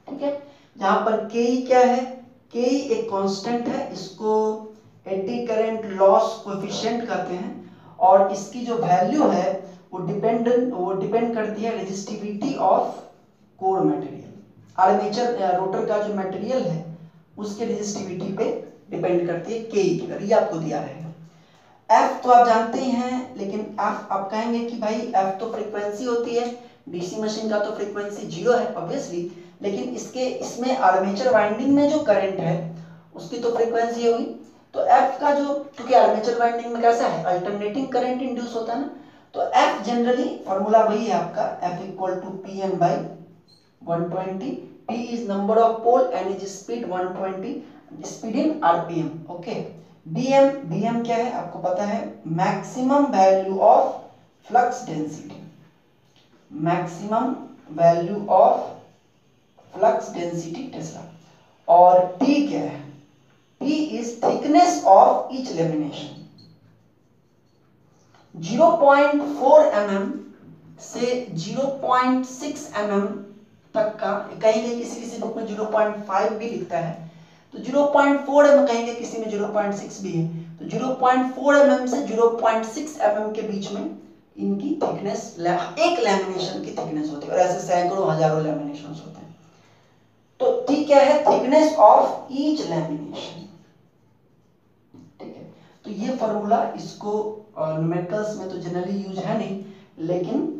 ठीक है। यहां पर के क्या है, के एक कांस्टेंट है, इसको एडी करंट लॉस कोएफिशिएंट कहते हैं, और इसकी जो वैल्यू है वो डिपेंड करती है resistivity of core material. Armature rotor का जो मटेरियल है उसके रेजिस्टिविटी पे डिपेंड करती है के की वैल्यू, ये आपको दिया रहेगा। एफ तो आप जानते ही हैं, लेकिन एफ आप कहेंगे कि भाई एफ तो फ्रीक्वेंसी होती है, डीसी मशीन का तो फ्रीक्वेंसी 0 है ऑब्वियसली, लेकिन इसमें आर्मेचर वाइंडिंग में जो करंट है उसकी तो फ्रीक्वेंसी होगी। तो एफ का जो, क्योंकि आर्मेचर वाइंडिंग में कैसा है अल्टरनेटिंग करंट इंड्यूस होता है ना, तो एफ जनरली फॉर्मूला वही है आपका, F equal to P N by 120, p is number of pole, n is speed 120, speed in rpm, okay. bm क्या है आपको पता है, maximum value of flux density, maximum value of flux density Tesla. और t क्या है, t is thickness of each lamination। 0.4 mm से 0.6 mm तक का, कहीं किसी बुक में 0.5 भी लिखता है, तो 0.4 mm कहीं किसी में 0.6 भी है, तो 0.4 mm से 0.6 mm के बीच में इनकी थिकनेस, एक लैमिनेशन की थिकनेस होती है, और ऐसे सैकड़ों हजारों लैमिनेशंस होते हैं। तो ठीक क्या है, थिकनेस ऑफ ईच लैमिनेशन, ठीक है। तो ये फॉर्मूला, इसको न्यूमेरिकल्स में तो जनरली यूज है नहीं, लेकिन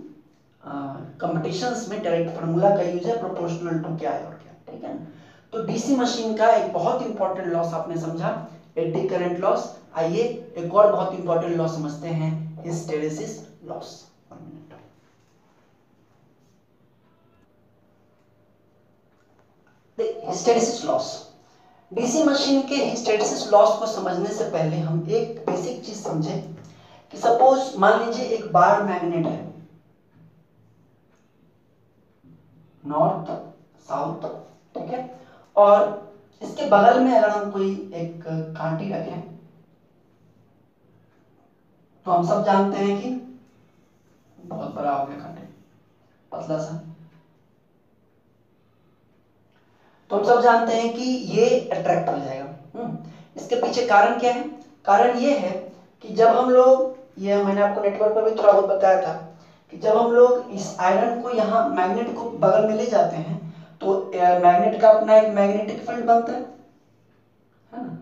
कंपटीशंस में डायरेक्ट फार्मूला का यूज है, प्रोपोर्शनल टू क्या है और क्या, ठीक है ना। तो डीसी मशीन का एक बहुत इंपॉर्टेंट लॉस आपने समझा, एडी करंट लॉस। आइए एक और बहुत इंपॉर्टेंट लॉस समझते हैं, hysteresis loss. Hysteresis loss, DC machine के हिस्टेरेसिस लॉस को समझने से पहले हम एक बेसिक चीज समझें कि सपोज मान लीजिए एक बार मैग्नेट है, नॉर्थ साउथ, ठीक है, और इसके बगल में अगर हम कोई एक कांटी रखें, तो हम सब जानते हैं कि बहुत बड़ा हो गया कांटी, पतला सा, तो हम सब जानते हैं कि ये अट्रैक्ट हो जाएगा। इसके पीछे कारण क्या है, कारण ये है कि जब हम लोग, ये मैंने आपको नेटवर्क पर भी थोड़ा बहुत बताया था कि जब हम लोग इस आयरन को यहाँ मैग्नेट को बगल में ले जाते हैं तो मैग्नेट का अपना एक मैग्नेटिक फील्ड बनता है ना।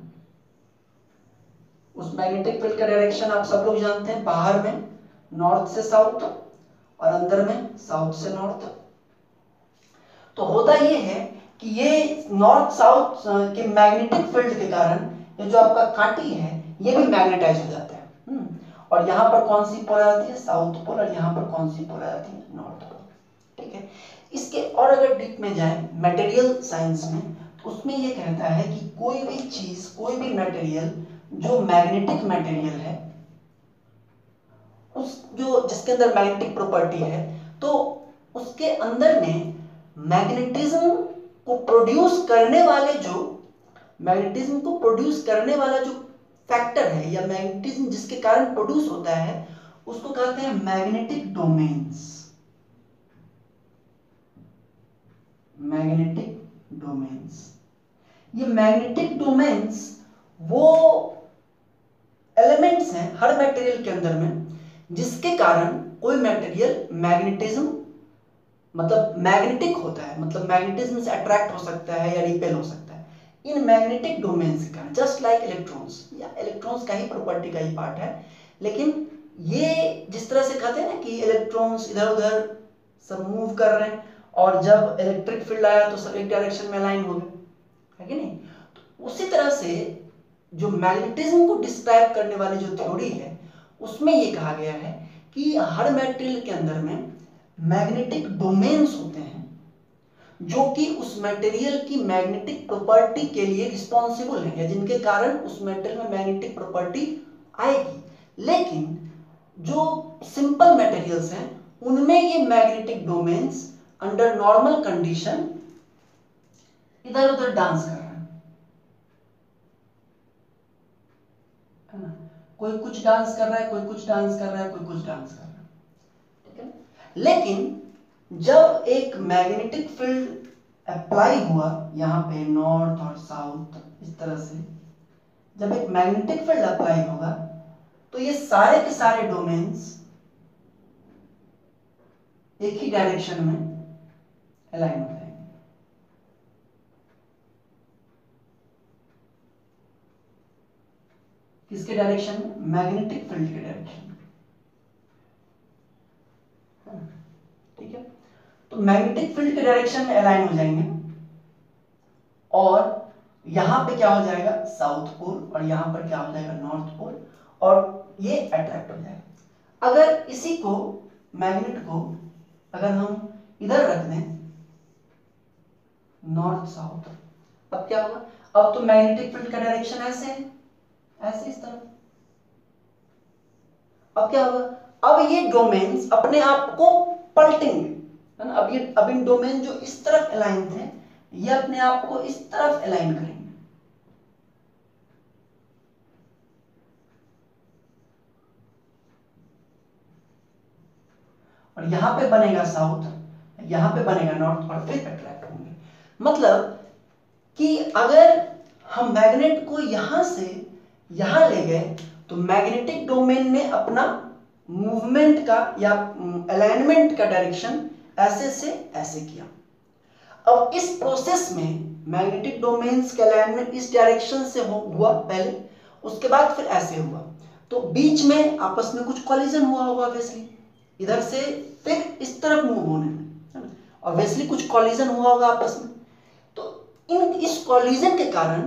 उस मैग्नेटिक फील्ड का डायरेक्शन आप सब लोग जानते हैं, बाहर में नॉर्थ से साउथ और अंदर में साउथ से नॉर्थ। तो होता ये है कि ये नॉर्थ साउथ के मैग्नेटिक फील्ड के कारण ये जो आपका कांटी है ये भी मैग्नेटाइज हो जाता है। और यहाँ पर कौन सी पोल आती है, साउथ पोल, और यहाँ पर कौन सी पोल आती है, नॉर्थ पोल। ठीक है, इसके और अगर डीप में जाए मटेरियल साइंस में तो उसमें ये कहता है कि कोई भी चीज, कोई भी मटेरियल जो मैग्नेटिक मटेरियल है, उस जो जिसके अंदर मैग्नेटिक प्रॉपर्टी है, तो उसके अंदर में मैग्नेटिज्म को प्रोड्यूस करने वाले जो मैग्नेटिज्म को प्रोड्यूस करने वाला जो फैक्टर है या मैग्नेटिज्म जिसके कारण प्रोड्यूस होता है उसको कहते हैं मैग्नेटिक डोमेन्स। मैग्नेटिक डोमेन्स, ये मैग्नेटिक डोमेन्स वो एलिमेंट्स हैं हर मटेरियल के अंदर में जिसके कारण कोई मटेरियल मैग्नेटिज्म मतलब मैग्नेटिक होता है, मतलब मैग्नेटिज्म से अट्रैक्ट हो सकता है या रिपेल हो सकता है इन मैग्नेटिक डोमेन्स के कारण। जस्ट लाइक इलेक्ट्रॉन्स, या इलेक्ट्रॉन्स का ही प्रॉपर्टी का ही पार्ट है, लेकिन ये जिस तरह से कहते हैं ना कि इलेक्ट्रॉन्स इधर उधर सब मूव कर रहे हैं और जब इलेक्ट्रिक फील्ड आया तो सब एक डायरेक्शन में अलाइन हो गए, है कि नहीं। तो उसी तरह से जो मैग्नेटिज्म को डिस्क्राइब करने वाली जो थ्योरी है उसमें ये कहा गया है कि हर मटेरियल के अंदर में मैग्नेटिक डोमेन्स होते हैं जो कि उस मटेरियल की मैग्नेटिक प्रॉपर्टी के लिए रिस्पॉन्सिबल है या जिनके कारण उस मटेरियल में मैग्नेटिक प्रॉपर्टी आएगी। लेकिन जो सिंपल मटेरियल्स हैं उनमें ये magnetic domains under normal condition इधर उधर डांस कर रहे हैं, है ना। कोई कुछ डांस कर रहा है, कोई कुछ डांस कर रहा है, कोई कुछ डांस कर रहा है, ठीक है। लेकिन जब एक मैग्नेटिक फील्ड अप्लाई हुआ यहाँ पे नॉर्थ और साउथ इस तरह से, जब एक मैग्नेटिक फील्ड अप्लाई होगा तो ये सारे के सारे डोमेन्स एक ही डायरेक्शन में अलाइन हो जाएंगे। किसके डायरेक्शन में, मैग्नेटिक फील्ड के डायरेक्शन में, ठीक है। तो मैग्नेटिक फील्ड के डायरेक्शन में अलाइन हो जाएंगे और यहां पे क्या हो जाएगा, साउथ पोल, और यहां पर क्या हो जाएगा, नॉर्थ पोल, और ये अट्रैक्ट हो जाएगा। अगर इसी को मैग्नेट को अगर हम इधर रख दें नॉर्थ साउथ, अब क्या होगा, अब तो मैग्नेटिक फील्ड का डायरेक्शन ऐसे है, ऐसे इस तरफ। अब क्या होगा, अब ये डोमेन्स अपने आप को पलटेंगे, है ना। अब इन डोमेन जो इस तरफ अलाइन थे ये अपने आप को इस तरफ अलाइन करेंगे, और यहां पे बनेगा साउथ, यहां पे बनेगा नॉर्थ, और फिर अट्रैक्ट होंगे। मतलब कि अगर हम मैग्नेट को यहां से यहां ले गए तो मैग्नेटिक डोमेन ने अपना मूवमेंट का या अलाइनमेंट का डायरेक्शन ऐसे से ऐसे किया। अब इस प्रोसेस में मैग्नेटिक डोमेन्स का अलाइनमेंट इस डायरेक्शन से हुआ पहले, उसके बाद फिर ऐसे हुआ, तो बीच में आपस में कुछ कॉलिजन हुआ होगा ऑब्वियसली, इधर से फिर इस तरफ मूव होने में ऑब्वियसली कुछ कॉलिजन हुआ होगा आपस में। तो इस कॉलिजन के कारण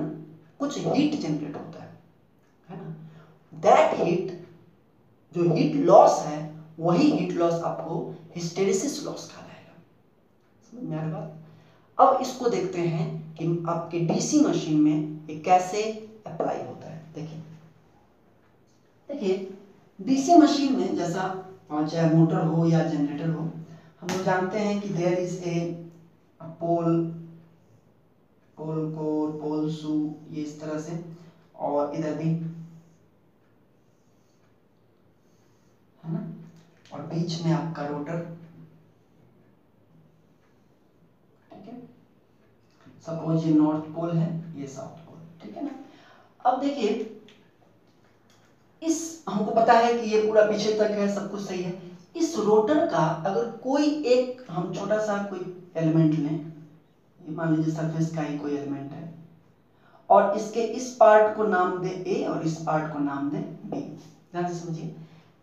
कुछ हीट जनरेट होता है ना। दैट हीट, जो हीट लॉस है, वही हीट लॉस आपको हिस्टेरिसिस लॉस कहा जाएगा। समझ में आ रही बात। अब इसको देखते हैं कि आपके डीसी मशीन में ये कैसे अप्लाई होता है। देखिए डीसी मशीन में जैसा चाहे मोटर हो या जनरेटर हो, हम लोग जानते हैं कि there is a pole, pole core, pole shoe, ये इस तरह से, और इधर भी, है ना, और बीच में आपका रोटर, ठीक है। सपोज ये नॉर्थ पोल है, ये साउथ पोल, ठीक है ना। अब देखिए इस हमको पता है कि ये पूरा पीछे तक है, सब कुछ सही है। इस रोटर का अगर कोई एक हम छोटा सा कोई एलिमेंट लें, ये मान लीजिए सरफेस का ही कोई एलिमेंट है, और इसके इस पार्ट को नाम दे ए और इस पार्ट को नाम दे बी। ध्यान से समझिए,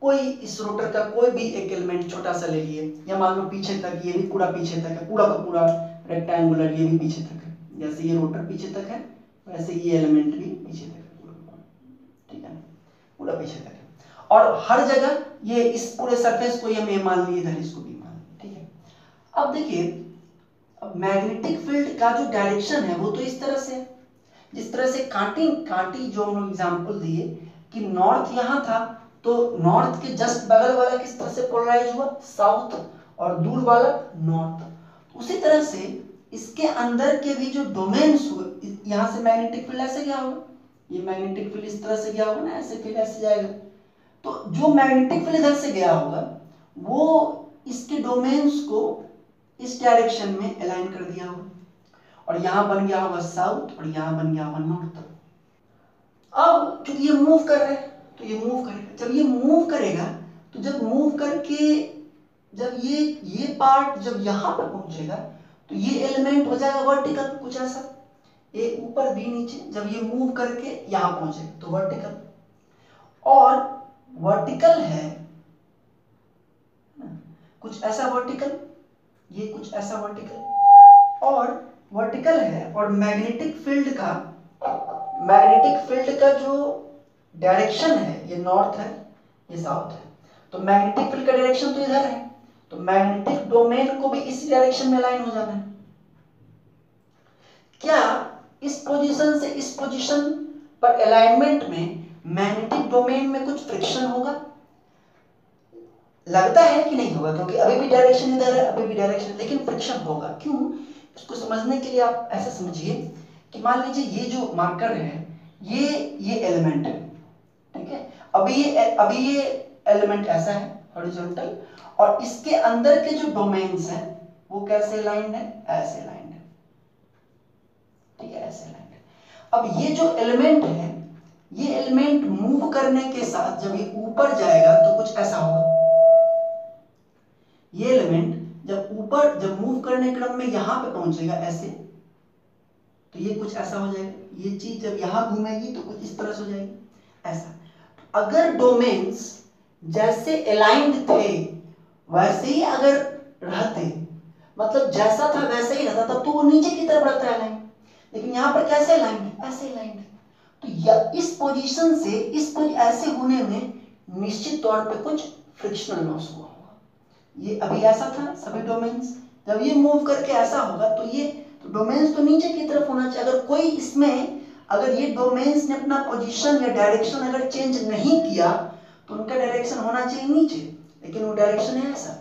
कोई इस रोटर का कोई भी एक एलिमेंट छोटा सा ले लिए, या मान लो पीछे तक, ये भी पूरा पीछे तक है, पूरा का पूरा रेक्टेंगुलर, ये भी पीछे तक है, जैसे ये रोटर पीछे तक है वैसे ये एलिमेंट भी पीछे तक है, ठीक है, पूरा पीछे तक है। और हर जगह ये इस पूरे सरफेस को ये मान लिए, इधर इसको भी मान लिए, ठीक है। अब देखिए, अब मैग्नेटिक फील्ड का जो डायरेक्शन है वो तो इस तरह से है, जिस तरह से कांटी जो हम लोग एग्जांपल दिए कि नॉर्थ यहाँ था, तो नॉर्थ के जस्ट बगल वाला किस तरह से पोलराइज हुआ, साउथ, और दूर वाला नॉर्थ। उसी तरह से इसके अंदर के भी जो डोमेन्स हुए, यहाँ से मैग्नेटिक फील्ड ऐसे गया होगा, ये मैग्नेटिक फील्ड इस तरह से गया होगा ना, ऐसे फिर ऐसे जाएगा, तो जो मैग्नेटिक फील्ड इधर से गया होगा वो इसके डोमेन्स को इस डायरेक्शन में अलाइन कर दिया होगा, और यहां बन गया होगा साउथ और यहां बन गया होगा नॉर्थ। अब क्योंकि ये मूव कर रहे हैं तो ये मूव करेगा, जब ये मूव करेगा तो जब मूव करके जब ये पार्ट जब यहां पर पहुंचेगा तो ये एलिमेंट हो जाएगा वर्टिकल, कुछ ऐसा, ए ऊपर बी नीचे, जब ये मूव करके यहां पहुंचेगा तो वर्टिकल, और वर्टिकल है कुछ ऐसा वर्टिकल, ये कुछ ऐसा वर्टिकल, और वर्टिकल है, और मैग्नेटिक फील्ड का जो डायरेक्शन है, ये नॉर्थ है ये साउथ है, तो मैग्नेटिक फील्ड का डायरेक्शन तो इधर है, तो मैग्नेटिक डोमेन को भी इस डायरेक्शन में लाइन हो जाना है। क्या इस पोजीशन से इस पोजीशन पर अलाइनमेंट में मैग्नेटिक डोमेन में कुछ फ्रिक्शन होगा? लगता है कि नहीं होगा, क्योंकि अभी भी डायरेक्शन इधर है, अभी भी डायरेक्शन, लेकिन फ्रिक्शन होगा। क्यों? इसको समझने के लिए आप ऐसा समझिए कि मान लीजिए ये जो मार्कर है ये एलिमेंट है, ठीक है, अभी ये एलिमेंट ऐसा है हॉरिजॉन्टल, और इसके अंदर के जो डोमेन्स हैं वो कैसे लाइन है, ऐसे लाइन है, ठीक है, ऐसे लाइन है। अब ये जो एलिमेंट है, ये एलिमेंट मूव करने के साथ जब ये ऊपर जाएगा तो कुछ ऐसा होगा, ये एलिमेंट जब मूव करने क्रम में यहां पे पहुंचेगा ऐसे, तो ये कुछ ऐसा हो जाएगा, ये चीज जब यहां घूमेगी तो कुछ इस तरह से हो जाएगी, ऐसा। अगर डोमेन्स जैसे अलाइंड थे वैसे ही अगर रहते, मतलब जैसा था वैसे ही रहता, तब तो वो नीचे की तरफ रहता है लाइन, लेकिन यहां पर कैसे लाइन है, ऐसे लाइन है, तो इस पोजीशन से ऐसे होने में निश्चित तौर पे कुछ फ्रिक्शनल लॉस हुआ होगा। ये अभी ऐसा था सभी डोमेन्स, जब ये मूव करके ऐसा होगा तो ये तो डोमेन्स तो नीचे की तरफ होना चाहिए। अगर कोई इसमें अगर ये डोमेन्स ने अपना पोजीशन या डायरेक्शन अगर चेंज नहीं किया तो उनका डायरेक्शन होना चाहिए नीचे, लेकिन वो डायरेक्शन है ऐसा।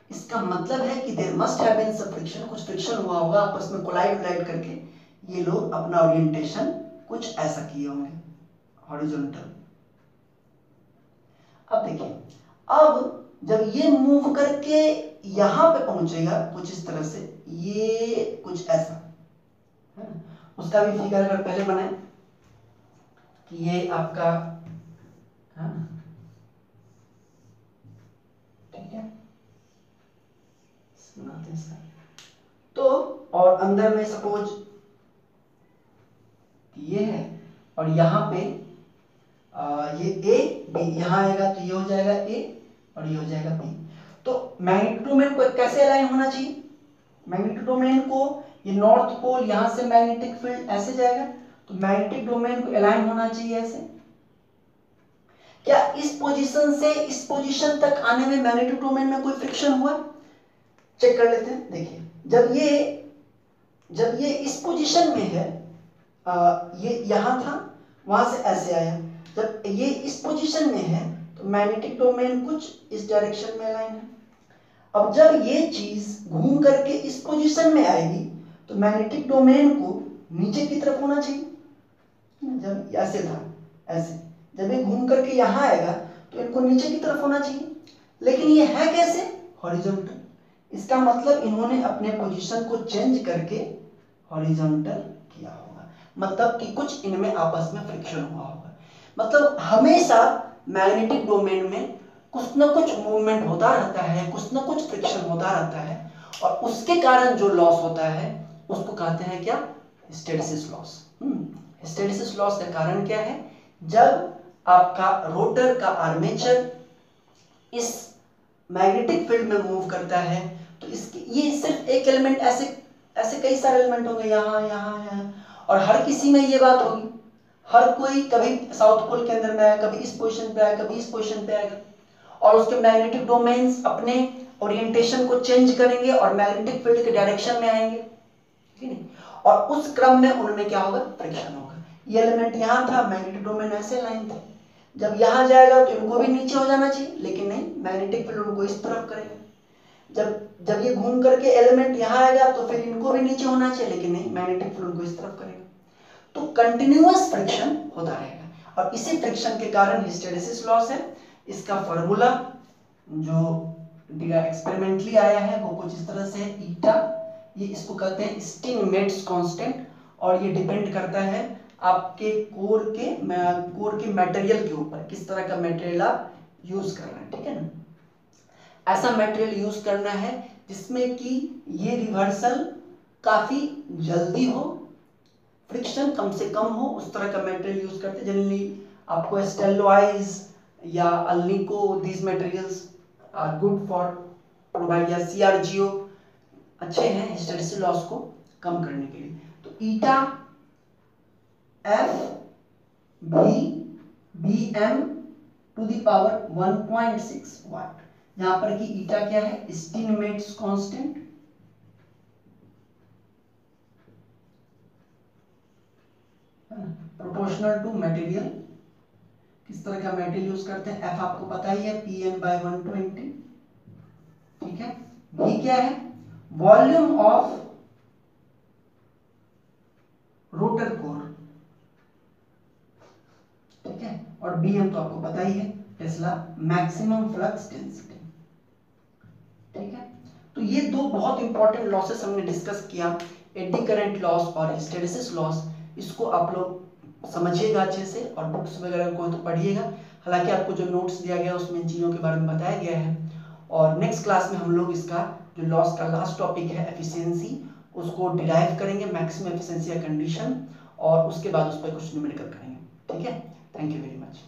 इसका मतलब है कि there must have been some friction, कुछ फ्रिक्शन हुआ होगा आपस में, कोलाइड करके ये लोग अपना ओरिएंटेशन कुछ ऐसा किए होंगे हॉरिजॉन्टल। अब देखिए, अब जब ये मूव करके यहां पे पहुंचेगा कुछ इस तरह से, ये कुछ ऐसा है ना, उसका भी फिगर अगर पहले बनाए कि ये आपका है ना, ठीक है, बनाते हैं तो, और अंदर में सपोज ये है, और यहाँ पे ये ए बी, यहाँ आएगा तो ये हो जाएगा ए और ये हो जाएगा बी। तो मैग्नेटिक डोमेन को कैसे अलाइन होना चाहिए, मैग्नेटिक डोमेन को ये नॉर्थ पोल, यहां से मैग्नेटिक फील्ड ऐसे जाएगा, तो मैग्नेटिक डोमेन को अलाइन होना चाहिए ऐसे। क्या इस पोजीशन से इस पोजीशन तक आने में मैग्नेटिक डोमेन में कोई फ्रिक्शन हुआ? चेक कर लेते हैं। देखिए, जब ये इस पोजीशन में है, ये यहां था, वहां से ऐसे आया, जब ये इस पोजीशन में है तो मैग्नेटिक डोमेन कुछ इस डायरेक्शन में अलाइन है। अब जब ये चीज घूम करके इस पोजीशन में आएगी तो मैग्नेटिक डोमेन को नीचे की तरफ होना चाहिए, जब ऐसे था ऐसे, जब ये घूम करके यहाँ आएगा तो इनको नीचे की तरफ होना चाहिए, लेकिन ये है कैसे, हॉरिजॉन्टल। इसका मतलब इन्होंने अपने पोजीशन को चेंज करके हॉरिजॉन्टल किया होगा, मतलब कि कुछ इनमें आपस में फ्रिक्शन हुआ होगा। मतलब हमेशा मैग्नेटिक डोमेन में कुछ ना कुछ मूवमेंट होता रहता है, कुछ ना कुछ फ्रिक्शन होता रहता है, और उसके कारण जो लॉस होता है उसको कहते हैं क्या, हिस्टेरेसिस लॉस। हिस्टेरेसिस लॉस का कारण क्या है, जब आपका रोटर का आर्मेचर इस मैग्नेटिक फील्ड में मूव करता है तो इसकी ये सिर्फ एक एलिमेंट, ऐसे कई सारे एलिमेंट होंगे यहाँ यहाँ यहाँ, और हर किसी में ये बात होगी, हर कोई कभी साउथ पोल के अंदर में आएगा, कभी इस पोजीशन पे आएगा, कभी इस पोजीशन पे आएगा, और उसके मैग्नेटिक डोमेन्स अपने ओरिएंटेशन को चेंज करेंगे और मैग्नेटिक फील्ड के डायरेक्शन में आएंगे, ठीक है, और उस क्रम में उनमें क्या होगा, फ्रिक्शन होगा। ये एलिमेंट यहाँ था, मैग्नेटिक डोमेन ऐसे लाइन थे, जब यहाँ जाएगा तो इनको भी नीचे हो जाना चाहिए, लेकिन नहीं, मैग्नेटिक फील्ड उनको इस तरफ करेगा। जब ये घूम करके एलिमेंट यहाँ आएगा तो फिर इनको भी नीचे होना चाहिए, लेकिन नहीं, मैग्नेटिक फील्ड उनको इस तरफ करेगा। तो कंटिन्यूअस फ्रिक्शन होता रहेगा, और इसी फ्रिक्शन के कारण हिस्टेरेसिस लॉस है। इसका फॉर्मूला जो एक्सपेरिमेंटली आया है वो कुछ इस तरह से है, ईटा, ये इसको कहते हैं स्टिनमेट्स कांस्टेंट, और ये डिपेंड करता है आपके कोर के मटेरियल के ऊपर, किस तरह का मटेरियल आप यूज कर रहे हैं, ठीक है ना। ऐसा मटेरियल यूज करना है जिसमें कि ये रिवर्सल काफी जल्दी हो, फ्रिक्शन कम से कम हो, उस तरह का मटेरियल यूज करते हैं। जनरली आपको स्टेलोइज या Alnico, these materials are good for provide, या CRGO अच्छे हैं हिस्टेरेसिस लॉस को कम करने के लिए। तो ईटा FBm टू द पावर 1.6 वाट, यहां पर कि ईटा क्या है, स्टिनमेट्स कांस्टेंट, प्रोपोर्शनल टू मटेरियल, किस तरह का मटेरियल यूज करते हैं, F आपको पता ही है, Pm/120, ठीक है। B क्या है, वॉल्यूम ऑफ रोटर कोर, ठीक है, और Bm तो आपको पता ही है, टेस्ला मैक्सिमम फ्लक्स डेंसिटी, ठीक है। तो ये दो बहुत इंपॉर्टेंट लॉसेस हमने डिस्कस किया, एडी करंट लॉस और हिस्टेरेसिस लॉस। इसको आप लोग समझिएगा अच्छे से, और बुक्स वगैरह को तो पढ़िएगा। हालांकि आपको जो नोट्स दिया गया उसमें इन चीज़ों के बारे में बताया गया है, और नेक्स्ट क्लास में हम लोग इसका जो लॉस का लास्ट टॉपिक है एफिशिएंसी, उसको डिराइव करेंगे, मैक्सिमम एफिशिएंसी या कंडीशन, और उसके बाद उस पर कुछ न्यूमेरिकल करेंगे, ठीक है। Thank you very much.